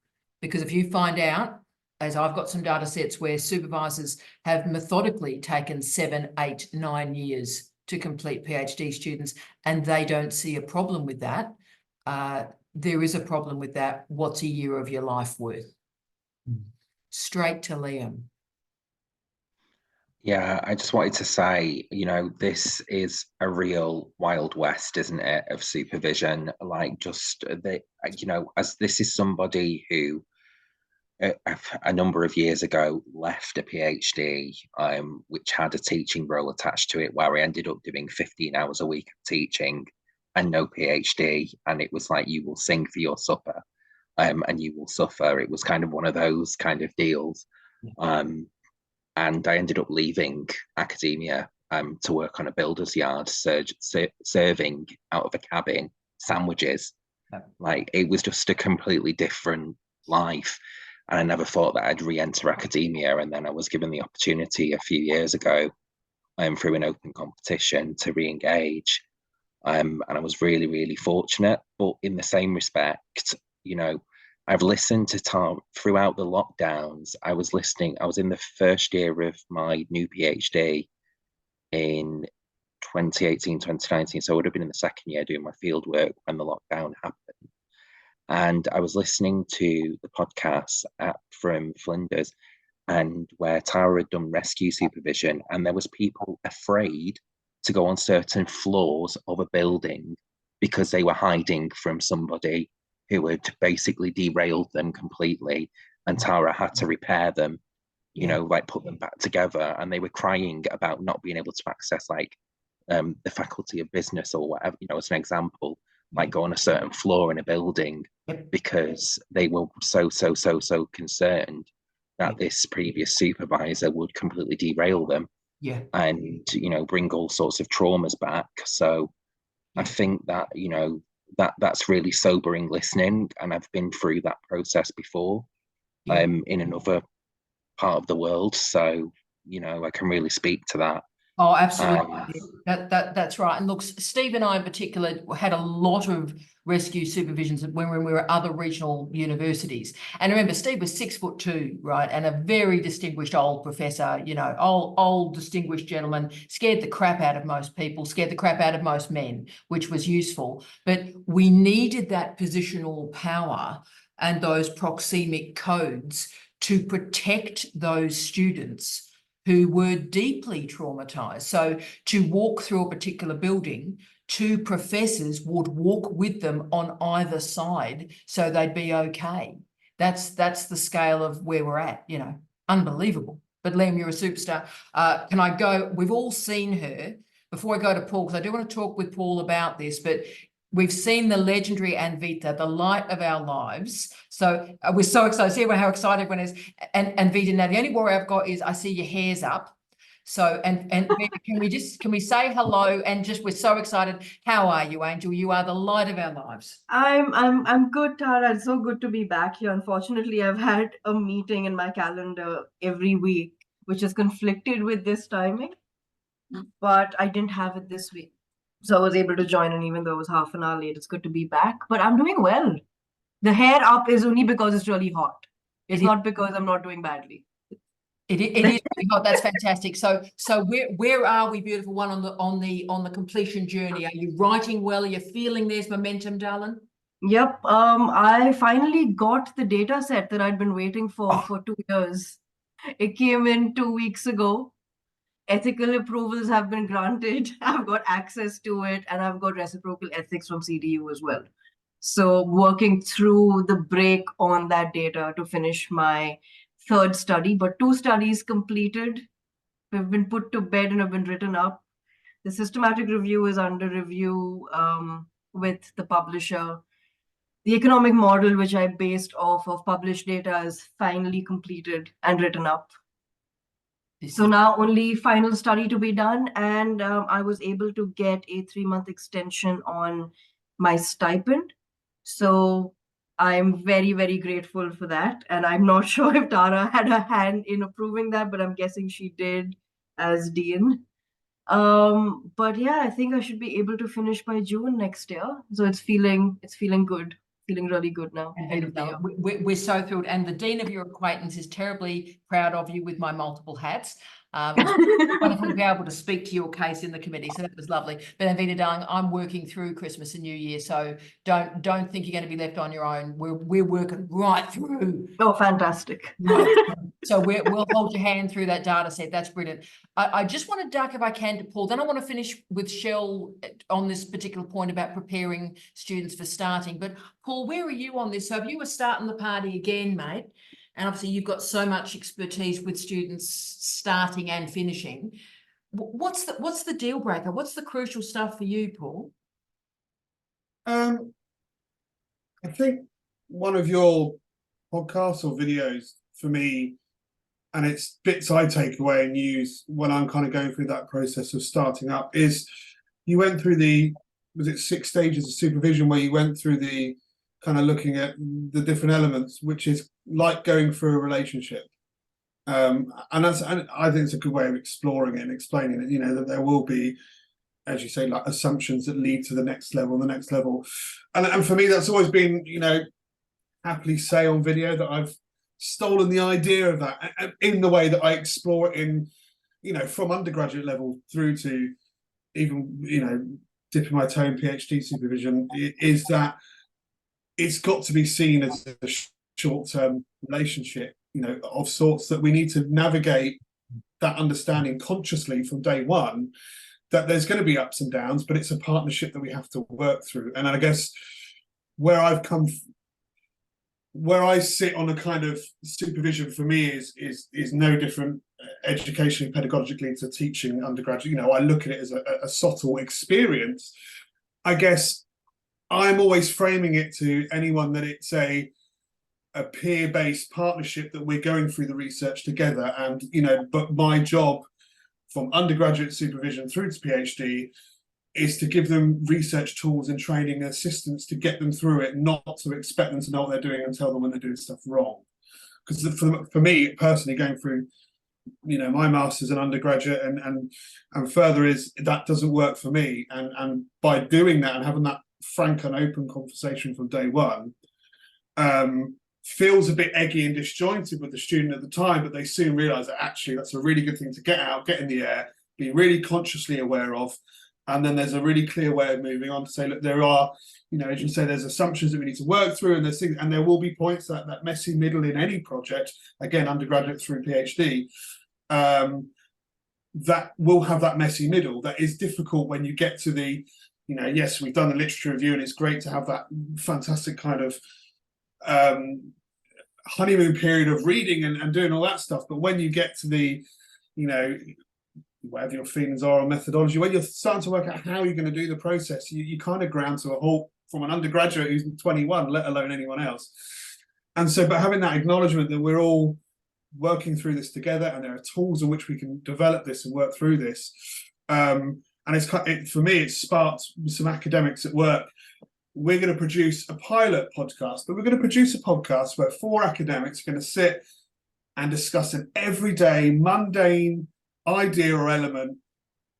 Because if you find out, as I've got some data sets where supervisors have methodically taken 7, 8, 9 years to complete PhD students, and they don't see a problem with that, there is a problem with that. What's a year of your life worth? Straight to Liam. Yeah, I just wanted to say, you know, this is a real Wild West, isn't it, of supervision? Like, just you know, as this is somebody who a number of years ago left a PhD, which had a teaching role attached to it, where I ended up doing 15 hours a week of teaching and no PhD, and it was like, you will sing for your supper, and you will suffer. It was kind of one of those kind of deals. And I ended up leaving academia to work on a builder's yard, serving out of a cabin sandwiches. Like, it was just a completely different life. And I never thought that I'd re-enter academia. And then I was given the opportunity a few years ago through an open competition to re-engage. And I was really, really fortunate. But in the same respect, you know, I've listened to Tom throughout the lockdowns. I was in the first year of my new PhD in 2018, 2019. So I would have been in the second year doing my fieldwork when the lockdown happened. And I was listening to the podcast from Flinders, and where Tara had done rescue supervision, and there was people afraid to go on certain floors of a building because they were hiding from somebody who had basically derailed them completely, and Tara had to repair them, you know, like put them back together. And they were crying about not being able to access like the Faculty of Business or whatever, you know, as an example, like go on a certain floor in a building because they were so concerned that this previous supervisor would completely derail them. And, you know, bring all sorts of traumas back. So I think that, you know, that's really sobering listening, and I've been through that process before in another part of the world, so you know, I can really speak to that. Oh, absolutely. That's right. And look, Steve and I in particular had a lot of rescue supervisions when we were at other regional universities. And remember, Steve was 6'2", right? And a very distinguished old professor, you know, old distinguished gentleman, scared the crap out of most people, scared the crap out of most men, which was useful. But we needed that positional power and those proxemic codes to protect those students who were deeply traumatized. So to walk through a particular building two professors would walk with them on either side so they'd be okay. That's the scale of where we're at, you know, unbelievable. But Liam, you're a superstar. Can I go? We've all seen her. Before I go to Paul, because I do want to talk with Paul about this, but we've seen the legendary Anvita, the light of our lives. So we're so excited. See how excited everyone is. And Anvita, now the only worry I've got is I see your hair's up. So, and can we say hello and just, we're so excited. How are you, Angel? You are the light of our lives. I'm good, Tara. It's so good to be back here. Unfortunately, I've had a meeting in my calendar every week, which is conflicted with this timing, but I didn't have it this week. So I was able to join, and even though it was half an hour late, it's good to be back. But I'm doing well. The hair up is only because it's really hot. It's not because I'm not doing badly. It is really hot. That's fantastic. So where are we, beautiful one, on the completion journey? Are you writing well? Are you feeling there's momentum, darling? Yep. I finally got the data set that I'd been waiting for 2 years. It came in 2 weeks ago. Ethical approvals have been granted. I've got access to it, and I've got reciprocal ethics from CDU as well. So working through the break on that data to finish my third study, but 2 studies completed. We've been put to bed and have been written up. The systematic review is under review with the publisher. The economic model, which I based off of published data, is finally completed and written up. So now only final study to be done, and I was able to get a 3-month extension on my stipend. So I'm very, very grateful for that. And I'm not sure if Tara had a hand in approving that, but I'm guessing she did as Dean. But yeah, I think I should be able to finish by June next year. So it's feeling good. Feeling really good now. We're so thrilled, and the Dean of your acquaintance is terribly proud of you with my multiple hats. It was wonderful to be able to speak to your case in the committee, so that was lovely. But Anvita, darling, I'm working through Christmas and New Year, so don't think you're going to be left on your own. We're working right through. Oh, fantastic! So we'll hold your hand through that data set. That's brilliant. I just want to duck, if I can, to Paul. Then I want to finish with Shell on this particular point about preparing students for starting. But Paul, where are you on this? So if you were starting the party again, mate, and obviously you've got so much expertise with students starting and finishing, what's the deal breaker? What's the crucial stuff for you, Paul? I think one of your podcasts or videos for me, and it's bits I take away and use when I'm kind of going through that process of starting up, is you went through was it 6 stages of supervision, where you went through the kind of looking at the different elements, which is like going through a relationship. And I think it's a good way of exploring it and explaining it, you know, that there will be, as you say, like assumptions that lead to the next level and the next level. And for me, that's always been, you know, happily say on video that I've stolen the idea of that in the way that I explore it in, you know, from undergraduate level through to even, you know, dipping my toe in PhD supervision, is that it's got to be seen as a short-term relationship, you know, of sorts, that we need to navigate that understanding consciously from day one, that there's going to be ups and downs, but it's a partnership that we have to work through. And I guess where I sit on a kind of supervision for me is no different educationally, pedagogically, to teaching undergraduate. You know, I look at it as a subtle experience. I guess I'm always framing it to anyone that it's a peer-based partnership, that we're going through the research together. And, you know, but my job from undergraduate supervision through to PhD is to give them research tools and training assistance to get them through it, not to expect them to know what they're doing and tell them when they're doing stuff wrong. Because for me personally, going through, you know, my master's and undergraduate and further, is that doesn't work for me. And by doing that and having that frank and open conversation from day one, feels a bit eggy and disjointed with the student at the time, but they soon realize that actually that's a really good thing to get out, get in the air, be really consciously aware of. And then there's a really clear way of moving on to say, look, there are, you know, as you say, there's assumptions that we need to work through, and there's things, and there will be points that messy middle in any project, again, undergraduate through PhD, that will have that messy middle that is difficult when you get to the, You know, yes, we've done the literature review, and it's great to have that fantastic kind of honeymoon period of reading and doing all that stuff. But when you get to the, you know, whatever your feelings are on methodology, when you're starting to work out how you're going to do the process, you kind of ground to a halt from an undergraduate who's 21, let alone anyone else. And so, but having that acknowledgement that we're all working through this together, and there are tools in which we can develop this and work through this. And for me, it's sparked some academics at work. We're going to produce a pilot podcast, but we're going to produce a podcast where 4 academics are going to sit and discuss an everyday, mundane idea or element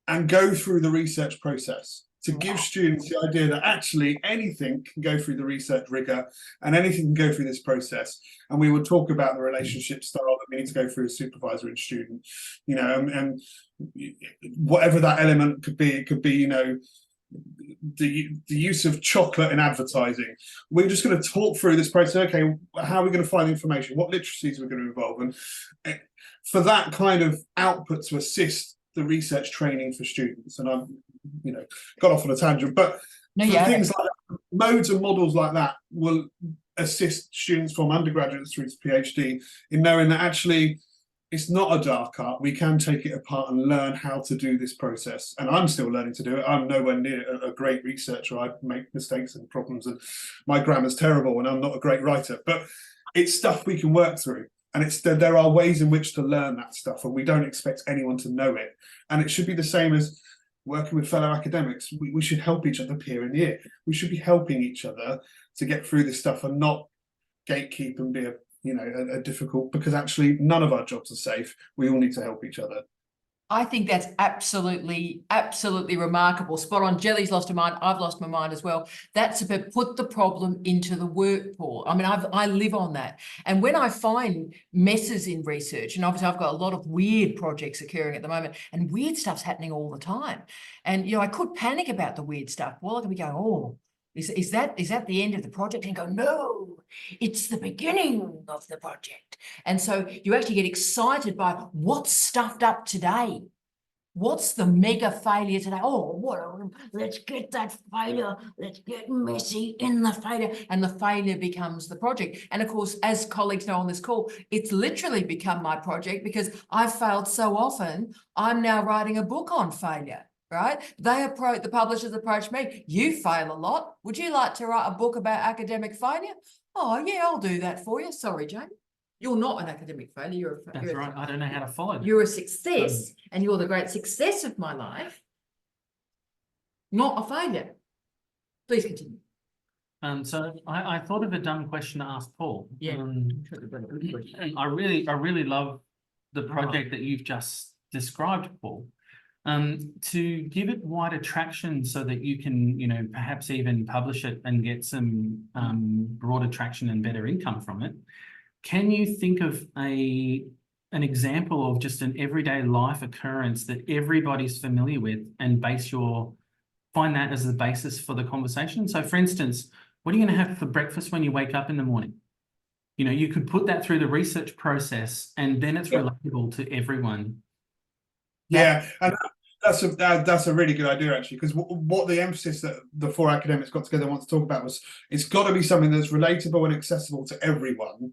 and go through the research process to give students the idea that actually anything can go through the research rigor and anything can go through this process. And we will talk about the relationship style that we need to go through as supervisor and student, you know, and whatever that element could be. It could be, you know, the use of chocolate in advertising. We're just going to talk through this process. Okay, how are we going to find information? What literacies we're going to involve? And for that kind of output to assist the research training for students. And I'm, you know, got off on a tangent, but things like that, modes and models like that will assist students from undergraduates through to PhD in knowing that actually it's not a dark art. We can take it apart and learn how to do this process. And I'm still learning to do it. I'm nowhere near a great researcher. I make mistakes and problems, and my grammar's terrible, and I'm not a great writer. But it's stuff we can work through. And there are ways in which to learn that stuff, and we don't expect anyone to know it. And it should be the same as working with fellow academics. We should help each other peer in year. We should be helping each other to get through this stuff and not gatekeep and be a difficult, because actually none of our jobs are safe. We all need to help each other. I think that's absolutely, absolutely remarkable. Spot on. Jelly's lost her mind. I've lost my mind as well. That's about put the problem into the work, Paul. I mean, I live on that. And when I find messes in research, and obviously I've got a lot of weird projects occurring at the moment, and weird stuff's happening all the time. And, you know, I could panic about the weird stuff. Well, I could be going, oh, is that the end of the project? And go, no, it's the beginning of the project. And so you actually get excited by what's stuffed up today. What's the mega failure today? Oh, let's get that failure. Let's get messy in the failure. And the failure becomes the project. And of course, as colleagues know on this call, it's literally become my project because I've failed so often. I'm now writing a book on failure. Right? The publishers approached me. You fail a lot. Would you like to write a book about academic failure? Oh, yeah, I'll do that for you. Sorry, Jane. You're not an academic failure. That's right. I don't know how to follow that. You're a success, and you're the great success of my life, not a failure. Please continue. So I thought of a dumb question to ask Paul. Yeah. I really love the project that you've just described, Paul. To give it wider traction so that you can, you know, perhaps even publish it and get some broader traction and better income from it. Can you think of an example of just an everyday life occurrence that everybody's familiar with and find that as the basis for the conversation? So for instance, what are you going to have for breakfast when you wake up in the morning? You know, you could put that through the research process and then it's relatable to everyone. Yeah, and that's a really good idea, actually, because what the emphasis that the 4 academics got together and want to talk about was it's got to be something that's relatable and accessible to everyone,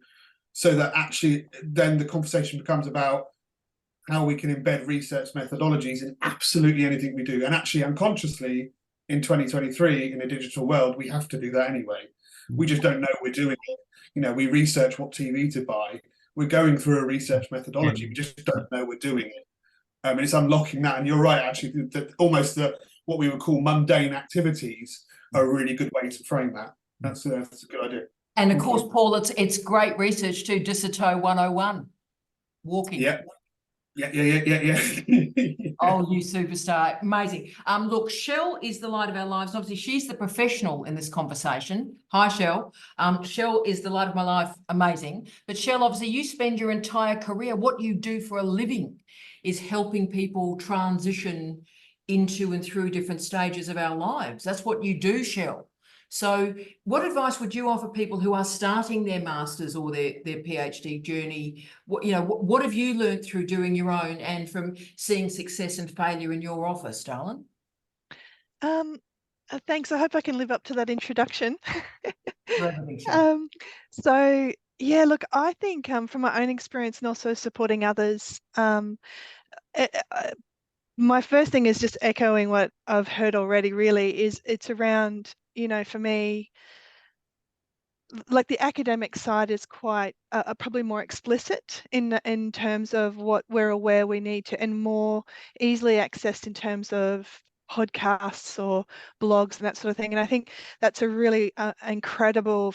so that actually then the conversation becomes about how we can embed research methodologies in absolutely anything we do. And actually, unconsciously, in 2023, in a digital world, we have to do that anyway. We just don't know we're doing it. You know, we research what TV to buy. We're going through a research methodology. We just don't know we're doing it. And it's unlocking that. And you're right, actually, that almost what we would call mundane activities are a really good way to frame that. That's a good idea. And of course, Paul, it's great research too. Disserto 101, walking. Yeah. Oh, you superstar. Amazing. Look, Shell is the light of our lives. Obviously, she's the professional in this conversation. Hi, Shell. Shell is the light of my life. Amazing. But Shell, obviously, you spend your entire career, what you do for a living is helping people transition into and through different stages of our lives. That's what you do, Shell. So what advice would you offer people who are starting their master's or their PhD journey? What have you learned through doing your own and from seeing success and failure in your office, darling? Thanks. I hope I can live up to that introduction. Revelation. So yeah, look, I think from my own experience and also supporting others, my first thing is just echoing what I've heard already. Really, is it's around, you know, for me, like the academic side is quite probably more explicit in terms of what we're aware we need to, and more easily accessed in terms of podcasts or blogs and that sort of thing. And I think that's a really incredible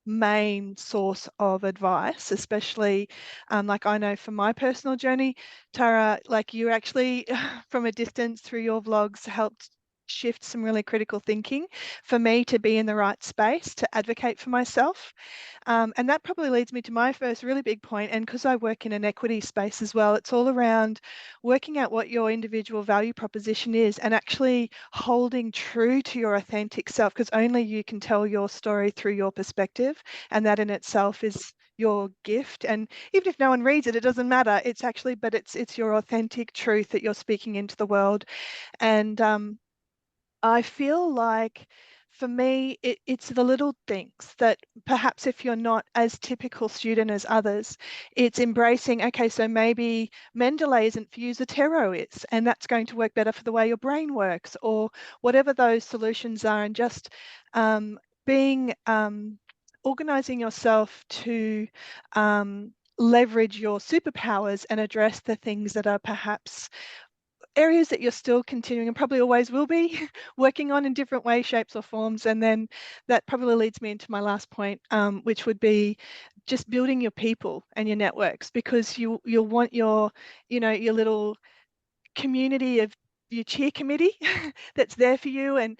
main source of advice, especially like I know from my personal journey, Tara, like you actually from a distance through your vlogs helped shift some really critical thinking for me to be in the right space to advocate for myself. And that probably leads me to my first really big point. And because I work in an equity space as well, it's all around working out what your individual value proposition is and actually holding true to your authentic self, because only you can tell your story through your perspective. And that in itself is your gift. And even if no one reads it, it doesn't matter. It's actually, but it's your authentic truth that you're speaking into the world. And I feel like for me, it's the little things that perhaps if you're not as typical student as others, it's embracing, okay, so maybe Mendeley isn't for you, Zotero is, and that's going to work better for the way your brain works, or whatever those solutions are, and just being organizing yourself to leverage your superpowers and address the things that are perhaps areas that you're still continuing and probably always will be working on in different ways, shapes or forms. And then that probably leads me into my last point, which would be just building your people and your networks, because you'll want your, you know, your little community of your cheer committee that's there for you, and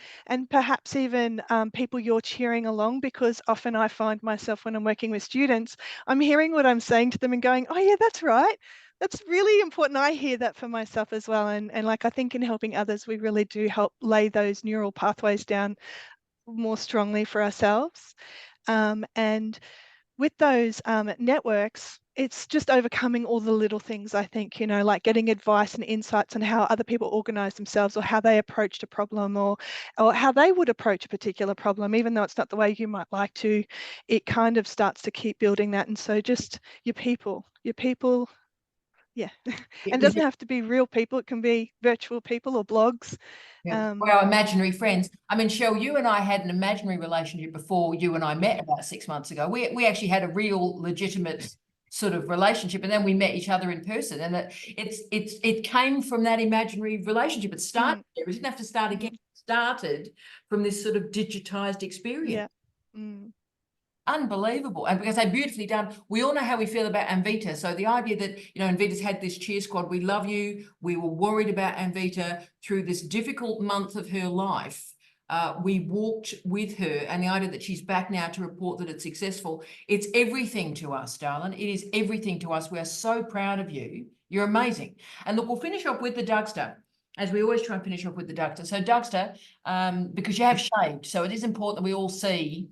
perhaps even people you're cheering along, because often I find myself when I'm working with students, I'm hearing what I'm saying to them and going, oh yeah, that's right. That's really important. I hear that for myself as well. And like, I think in helping others, we really do help lay those neural pathways down more strongly for ourselves. And with those networks, it's just overcoming all the little things, I think, you know, like getting advice and insights on how other people organize themselves, or how they approached a problem, or how they would approach a particular problem, even though it's not the way you might like to. It kind of starts to keep building that. And so just your people, yeah. And it doesn't have to be real people. It can be virtual people or blogs. Or our imaginary friends. I mean, Shell, you and I had an imaginary relationship before you and I met about 6 months ago. We actually had a real legitimate sort of relationship, and then we met each other in person, and it came from that imaginary relationship. It started there. We didn't have to start again. It started from this sort of digitized experience. Yeah. Unbelievable. And because they're beautifully done. We all know how we feel about Anvita. So the idea that, you know, Anvita's had this cheer squad, we love you. We were worried about Anvita through this difficult month of her life. We walked with her, and the idea that she's back now to report that it's successful, it's everything to us, darling. It is everything to us. We are so proud of you. You're amazing. And look, we'll finish off with the Dougster, as we always try and finish off with the Dougster. So Dougster, because you have shaved, so it is important that we all see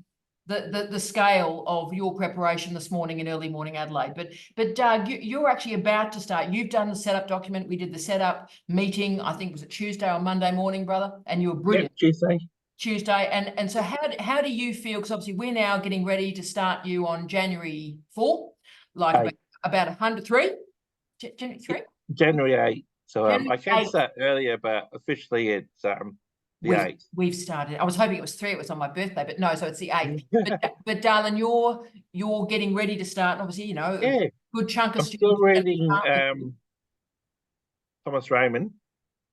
the scale of your preparation this morning in early morning Adelaide. But Doug, you're actually about to start. You've done the setup document. We did the setup meeting, I think was it Tuesday or Monday morning, brother? And you were brilliant. Yep, Tuesday. And so how do you feel? Because obviously we're now getting ready to start you on January 4, like about 103? January 3? January 8. So January I can 8th. start earlier, but officially it's the 8th. We've started. I was hoping it was 3. It was on my birthday, but no, so it's the 8th. but darling, you're getting ready to start. And obviously, you know, Yeah. a good chunk of I'm still students. reading Thomas Raymond.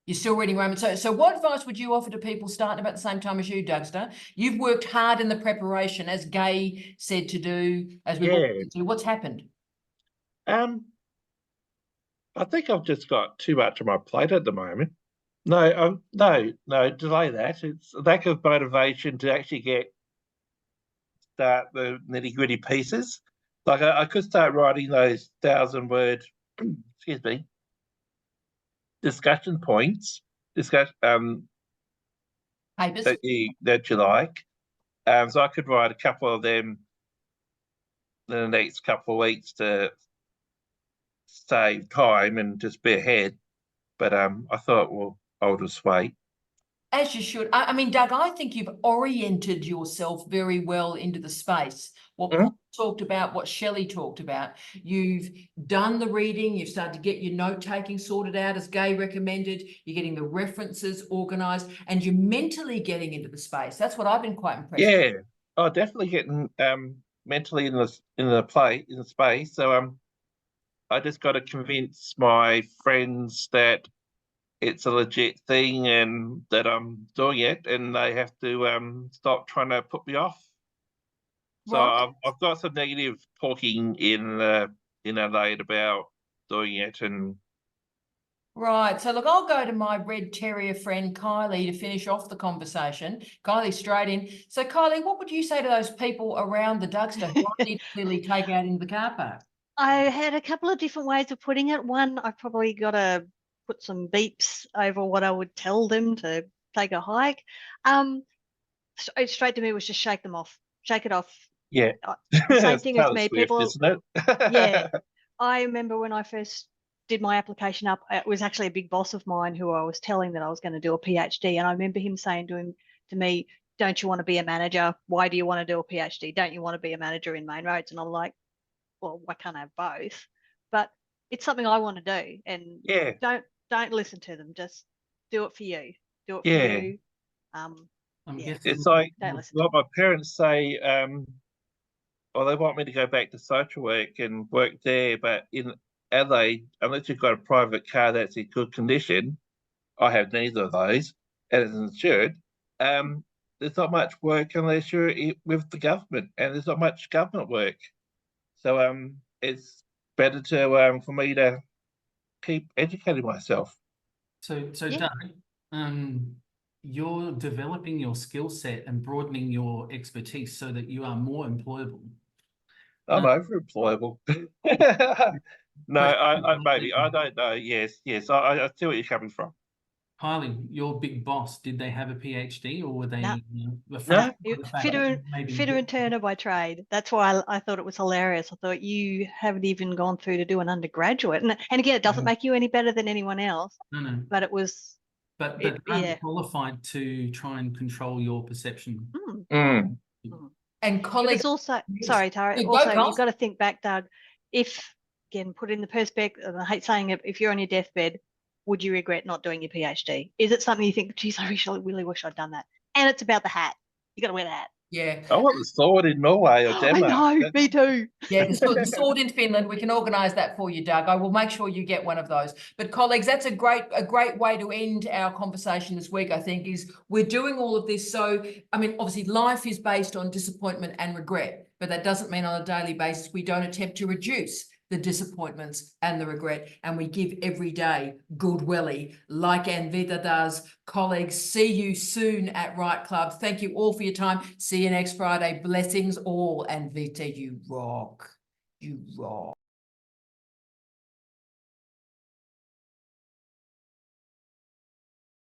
You're still reading Raymond. So what advice would you offer to people starting about the same time as you, Dougster? You've worked hard in the preparation, as Gay said to do, as we all do. What's happened? I think I've just got too much on my plate at the moment. No, delay that. It's a lack of motivation to actually start the nitty-gritty pieces. Like I could start writing those 1,000-word, excuse me, discussion points, papers that you like. So I could write a couple of them in the next couple of weeks to save time and just be ahead. But I thought, well, I'll just wait. As you should. I mean, Doug, I think you've oriented yourself very well into the space. What Paul talked about, what Shelley talked about. You've done the reading, you've started to get your note-taking sorted out as Gay recommended, you're getting the references organised, and you're mentally getting into the space. That's what I've been quite impressed with. Yeah. Oh, definitely getting mentally in the space. So I just got to convince my friends that it's a legit thing and that I'm doing it, and they have to stop trying to put me off. So Right. I've got some negative talking in Adelaide about doing it, and Right. So look, I'll go to my red terrier friend Kylie to finish off the conversation. Kylie, straight in. So Kylie, what would you say to those people around the Dugster who I need to clearly take out into the car park? I had a couple of different ways of putting it. One, I probably got to put some beeps over what I would tell them to take a hike. Straight to me was just shake them off, shake it off. yeah, The same it's thing as Taylor me. Swift, People, isn't it? yeah. I remember when I first did my application up, it was actually a big boss of mine who I was telling that I was going to do a PhD, and I remember him saying to me, "Don't you want to be a manager? Why do you want to do a PhD? Don't you want to be a manager in main roads?" And I'm like, well, why can't I have both? But it's something I want to do, and Yeah, don't listen to them. Just do it for you. Do it for yeah. you. I'm Yeah. guessing. It's like Don't listen. what my parents say. Well, they want me to go back to social work and work there, but in Adelaide, unless you've got a private car that's in good condition, I have neither of those, and it's insured. There's not much work unless you're with the government, and there's not much government work. So it's better to for me to keep educating myself. So Yeah. Doug, you're developing your skill set and broadening your expertise so that you are more employable. I'm overemployable. No, I maybe I don't know. Yes, I see where you're coming from. Kylie, your big boss, did they have a PhD or were they No. afraid No, of the fact fitter, that maybe fitter and turner by trade. That's why I thought it was hilarious. I thought you haven't even gone through to do an undergraduate, and again, it doesn't make you any better than anyone else. No. But it was. But Yeah. qualified to try and control your perception. Mm. And It colleagues, was also, yes. sorry, Tara, Yeah, go, also Carl. you've got to think back, Doug, if, again, put in the perspective, and I hate saying it, if you're on your deathbed, would you regret not doing your PhD? Is it something you think, geez, I really wish I'd done that? And it's about the hat. You got to wear the hat. Yeah. I want the sword in Norway or I Denmark. know, me too. Yeah, the sword in Finland. We can organise that for you, Doug. I will make sure you get one of those. But colleagues, that's a great way to end our conversation this week, I think, is we're doing all of this. So, I mean, obviously life is based on disappointment and regret, but that doesn't mean on a daily basis we don't attempt to reduce the disappointments and the regret, and we give every day goodwilly, like Anvita does. Colleagues, see you soon at Right Club. Thank you all for your time. See you next Friday. Blessings all, Anvita, you rock. You rock.